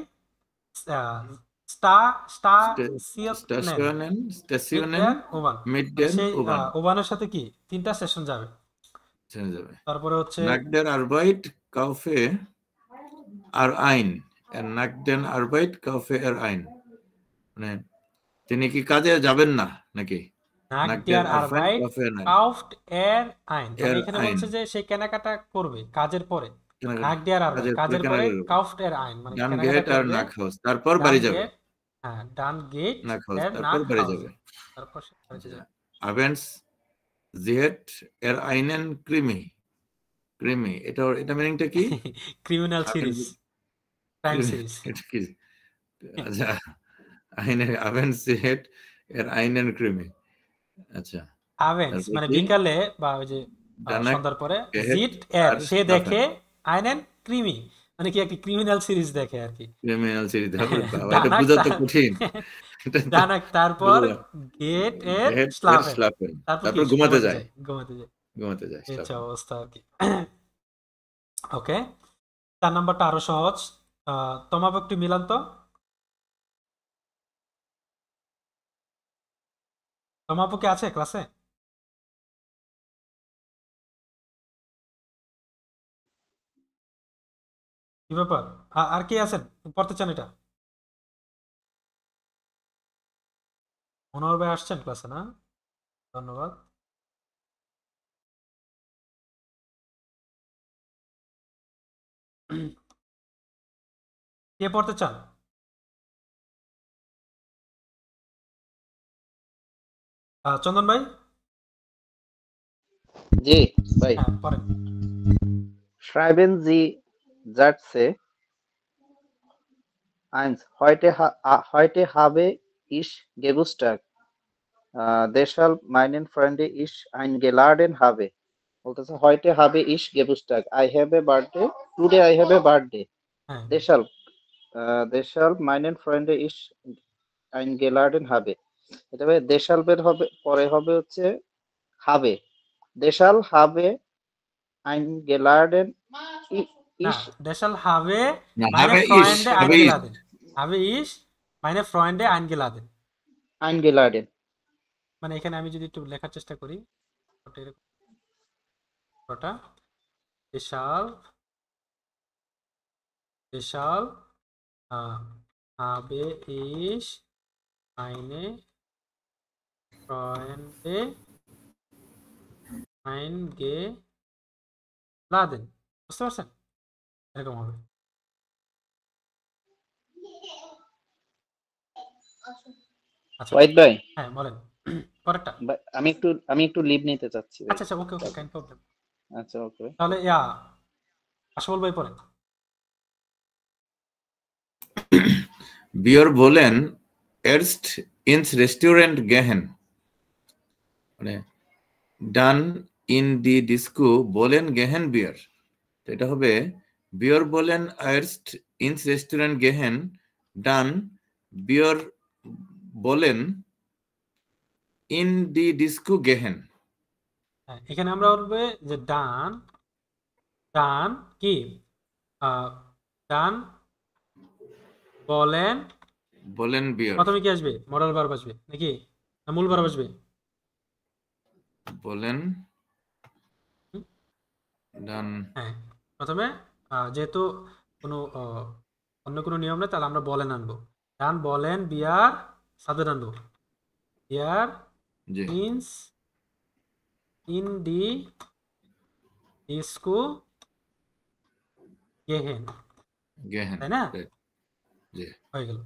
স্টেশন ওভান, মিট দের সেই উবান ওভানের সাথে কি 3টা স্টেশন যাবে। চলে যাবে। তারপরে হচ্ছে Nach der Arbeit kaufe আর আইন, nach der Arbeit kaufe ein, মানে তিনি কি কাজে যাবেন না নাকি? nach der Arbeit kaufe ein, kauft ein, মানে এখানে ein, বলছে যে সে কেনাকাটা করবে কাজের পরে। nach der Arbeit কাজের কাজের পরে কেনাকাটা করবে। kauft ein, মানে Dann কেনাকাটা geht আর করবে। nach Haus, তারপর বাড়ি যাবে। হ্যাঁ, dann geht nach Haus, er তারপর nach বাড়ি Hause, যাবে। তারপর সে বাড়িতে যাবে। Abends sieht er einen Krimi, এটা মিনিংটা কি? Criminal series, crime series. এটা কি? আচ্ছা, abends sieht er einen Krimi। আচ্ছা, আভেন্স মানে তারপর কি? বিকালে বা ওই যে Danach সন্ধ্যার পরে। geht জিট এর আর সে schlafen। দেখে আইনেন ক্রিমি, মানে কি একটি ক্রিমিনাল সিরিজ দেখে আর কি। ক্রিমিনাল সিরিজ, বাবা এটা ডানাক বোঝা তো কঠিন। ডানাক, তারপর বুঝলাম। গেট এর Get er স্লাভেন, schlafen, তারপর তারপর কি ঘুমাতে যায়, ঘুমাতে যায়। ঘুমাতে যায়, এই হচ্ছে schlafen। অবস্থা আর কি। ওকে, 4 নাম্বারটা আরো সহজ। তোমাকে একটু মিলান তো। তোমাপু কি আছে ক্লাসে? কি ব্যাপার, আর কে আছেন পড়তে চান এটা? মনোহর ভাই আসছেন ক্লাসে না? ধন্যবাদ। কে পড়তে চান? চন্দন ভাই? জি ভাই। হ্যাঁ, পড়েন। Schreiben Sie Sätze 1. Heute habe ich Geburtstag. Deshalb meinen Freunde ich eingeladen habe. বলতেছে heute habe ich Geburtstag. I have a birthday. Today I have a birthday. হ্যাঁ, Deshalb দেশাল মাইনেন ফ্রেন্ডে ইস আইন গেলার্ডেন হবে, এটা হবে দেশাল বের হবে, পরে হবে হচ্ছে হবে, দেশাল হবে আইন গেলার্ডেন না, ইস দেশাল হাবে না, meine habe ich, Freunde habe ich. eingeladen. Habe ich meine Freunde eingeladen. আইন গেলার্ডেন। মানে এখানে আমি যদি একটু লেখার চেষ্টা করি, ওটা এরকম, ওটা দেশাল দেশাল habe ich meine Freunde eingeladen. বুঝতে পারছেন? এরকম হবে। আচ্ছা, ওয়াহিদ ভাই, হ্যাঁ বলেন পরেরটা। আমি একটু লিভ নিতে চাচ্ছি ভাই। আচ্ছা আচ্ছা, ওকে ওকে, কাইন্ড প্রবলেম। আচ্ছা ওকে। তাহলে আশাফুল ভাই পড়েন। Wir wollen erst ins Restaurant gehen. মানে dann in die Disco wollen gehen wir. তো এটা হবে wir wollen erst ins Restaurant gehen, dann wir wollen in die Disco gehen. হ্যাঁ, এখানে আমরা বলবে যে ডান ডান কি ডান বলেন, Wollen wir. প্রথমে কি আসবে? মডেল ভার্ব আসবে নাকি না মূল ভার্ব আসবে? Wollen হুম? dann হ্যাঁ, প্রথমে যেহেতু কোনো অন্য কোনো নিয়ম নেই, তাহলে আমরা বলেন আনবো। ডান বলেন বিয়ার সাবজেক্ট আনবো, বিয়ার জি ইনস ইন ডি ডিস্কো গেহেন, gehen. তাই না? Right. জি হয়ে গেল।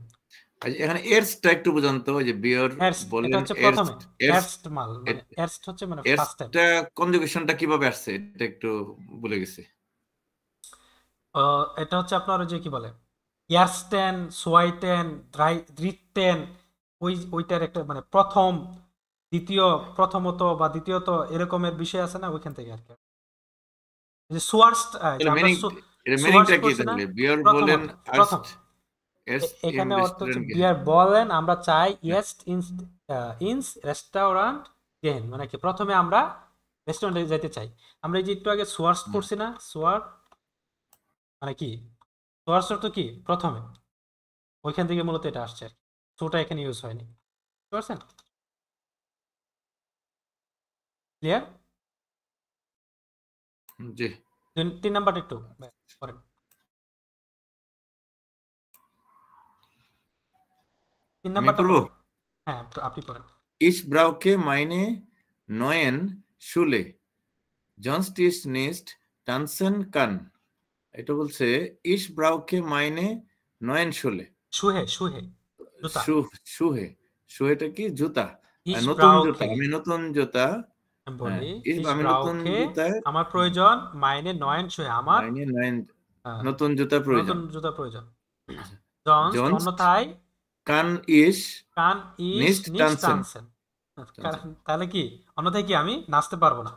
আচ্ছা, এখানে এরস্টটা একটু বুঝান তো, ওই যে বিয়ার এরস্ট, এটা বলেন হচ্ছে প্রথমে এরস্ট এরস্ট মাল, মানে এরস্ট হচ্ছে মানে ফার্স্ট টাইম। এরস্টটা কনজুগেশনটা কিভাবে আসছে এটা একটু ভুলে গেছি। এটা হচ্ছে আপনার ওই যে কি বলে ইয়ারস্টেন সোয়াইটেন দ্রিটেন, ওইটার একটা মানে প্রথম দ্বিতীয় প্রথমত বা দ্বিতীয়ত এরকমের বিষয় আছে না, ওইখান থেকে আর কি। এই যে সোয়ার্স্ট, এর মিনিংটা কি তাহলে? বিয়ার বলেন প্রথম, এরস্ট এখানে ইন অর্থ হচ্ছে রেস্টুরেন্ট বিয়ার বলেন আমরা চাই ইয়েস্ট ইনস রেস্টুরেন্ট গেন, মানে কি প্রথমে আমরা রেস্টুরেন্টে যেতে চাই। আমরা এই যে একটু আগে সোয়ার্স পড়ছি না, সোয়ার মানে কি, সোয়ার্স অর্থ কি প্রথমে, ওইখান থেকে মূলত এটা আসছে আর কি। সোটা এখানে ইউজ হয়নি, বুঝতে পারছেন? ক্লিয়ার? জি 3 নাম্বারটা একটু করেন। 3 আমি নাম্বারটা করব। পড়ুন। হ্যাঁ আপনি পড়েন। Ich brauche meine neuen Schuhe. Sonst ist nicht tanzen kann. এটা বলছে ich brauche meine neuen Schuhe. শুহে শুহে জুতা, শুহেটা কি? জুতা। Ich নতুন জুতা, brauche, আমি নতুন জুতা, আমি বলি Ich আমি নতুন brauche, জুতার আমার প্রয়োজন meine neuen Schuhe, আমার meine neuen আহ, নতুন জুতা প্রয়োজন। নতুন জুতা প্রয়োজন। Sonst Sonst অন্যথায় kann ich kann ich nicht nicht tanzen. tanzen, তাহলে কি অন্যথায় কি আমি নাচতে পারবো না।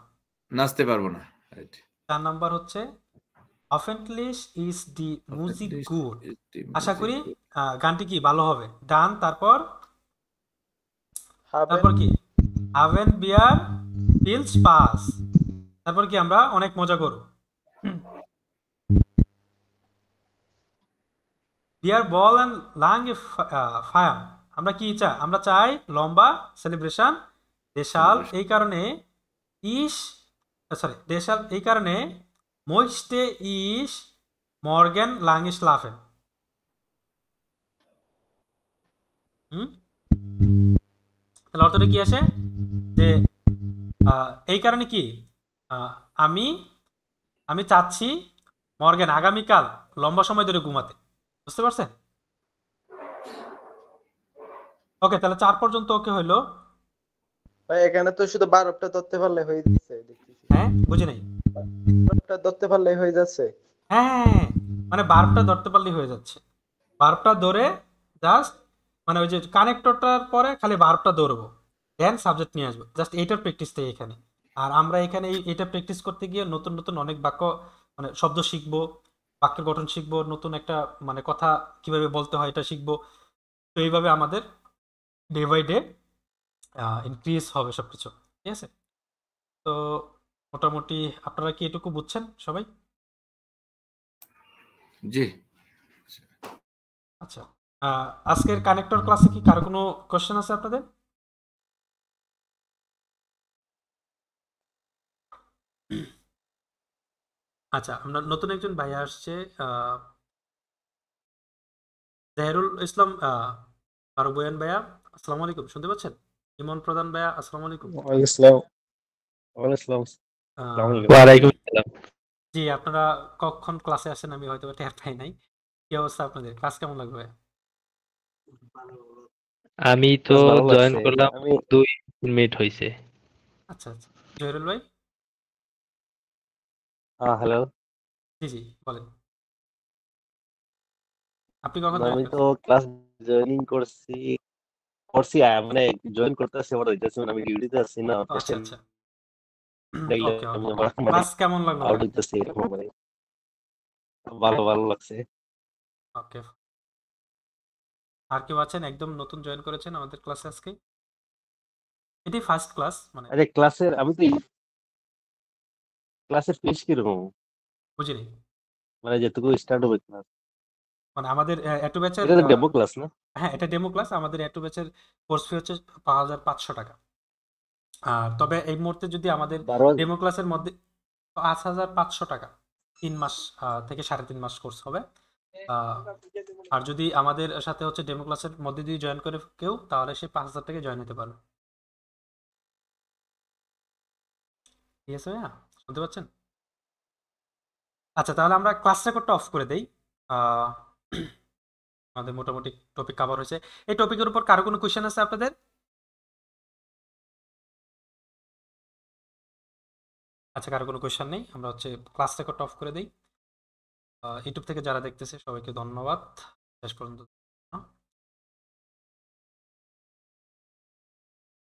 নাচতে পারবো না। Right. 4 নাম্বার হচ্ছে hoffentlich ist die Musik gut, আশা করি গানটি কি ভালো হবে। ডান তারপর কি haben wir viel Spaß, তারপর কি আমরা অনেক মজা করব। Wir wollen lange feiern, আমরা কি চাই? আমরা চাই লম্বা সেলিব্রেশন। দেশাল এই কারণে দেশাল এই কারণে möchte ich morgen lange schlafen. তাহলে অর্থটা কি আসে যে এই কারণে কি আমি আমি চাচ্ছি মর্গেন আগামীকাল লম্বা সময় ধরে ঘুমাতে। বুঝতে পারছেন? ওকে, তাহলে 4 পর্যন্ত ওকে হইলো। ভাই এখানে তো শুধু বারবটা ধরতে পারলে হয়ে যাচ্ছে, দেখতেছি। হ্যাঁ বুঝি নাই। বারবটা ধরতে পারলে হয়ে যাচ্ছে। হ্যাঁ মানে বার্বটা ধরতে পারলেই হয়ে যাচ্ছে। বার্বটা ধরে জাস্ট মানে ওই যে কানেক্টরটার পরে খালি বার্বটা ধরবো, দেন সাবজেক্ট নিয়ে আসবো। জাস্ট এইটার প্র্যাকটিসটাই এখানে। আর আমরা এখানে এইটা প্র্যাকটিস করতে গিয়ে নতুন নতুন অনেক বাক্য মানে শব্দ শিখবো, বাক্যের গঠন শিখবো, নতুন একটা মানে কথা কিভাবে বলতে হয় এটা শিখবো। তো এইভাবে আমাদের ডে বাই ডে ইনক্রিজ হবে সবকিছু, ঠিক আছে? তো মোটামুটি আপনারা কি এটুকু বুঝছেন সবাই? জি। আচ্ছা, আজকের কানেক্টর ক্লাসে কি কারো কোনো কোশ্চেন আছে আপনাদের? আচ্ছা, আমরা নতুন একজন ভাইয়া আসছে, জাহেরুল ইসলাম ফারুক বয়ান ভাইয়া, আসসালামু আলাইকুম, শুনতে পাচ্ছেন? ইমন প্রধান ভাইয়া, আসসালামু আলাইকুম। ওয়ালাইকুম আসসালাম। জি, আপনারা কখন ক্লাসে আসেন আমি হয়তো টের পাই নাই। কি অবস্থা আপনাদের? ক্লাস কেমন লাগবে ভাইয়া? আমি তো জয়েন করলাম 2 মিনিট হয়েছে। আচ্ছা আচ্ছা, জহিরুল ভাই। হ্যালো। জি জি, বলেন আপনি কখন জয়েন আমি তো করছেন? ক্লাস জয়েনিং করছি মানে জয়েন করতেছি আমার হইতেছে মানে আমি ডিউটিতে আছি না ও, আচ্ছা আচ্ছা, ওকে আমি ওকে। আমার মানে ক্লাস কেমন লাগলো আউট ভাই? হইতেছি এরকম মানে ভালো লাগছে। ওকে। আর কেউ আছেন একদম নতুন জয়েন করেছেন আমাদের ক্লাসে আজকে? এটি ফার্স্ট ক্লাস, মানে আরে আমি তো ক্লাসের ফিস কিরকম বুঝিনি। মানে যেটুকু স্টার্ট হবে ক্লাস মানে আমাদের এটু ব্যাচের, এটা তো ডেমো ক্লাস না? হ্যাঁ এটা ডেমো ক্লাস। আমাদের এটু ব্যাচের কোর্স ফি হচ্ছে 5,500 টাকা। তবে এই মুহূর্তে যদি আমাদের 12 ডেমো ক্লাসের মধ্যে 5,500 টাকা 3 মাস থেকে 3.5 মাস কোর্স হবে। আর যদি আমাদের সাথে হচ্ছে ডেমো ক্লাসের মধ্যে দিয়ে জয়েন করে কেউ, তাহলে সে 5,000 টাকা জয়েন হতে পারবে। ঠিক আছে ভাইয়া, শুনতে পাচ্ছেন? আচ্ছা, তাহলে আমরা ক্লাস রেকর্ডটা অফ করে দেই। আহ, আমাদের মোটামুটি টপিক কভার হয়েছে। এই টপিকের উপর কারো কোনো কোয়েশ্চেন আছে আপনাদের? আচ্ছা, কারো কোনো কোয়েশ্চেন নেই, আমরা হচ্ছে ক্লাস রেকর্ডটা অফ করে দিই। ইউটিউব থেকে যারা দেখতেছে সবাইকে ধন্যবাদ শেষ পর্যন্ত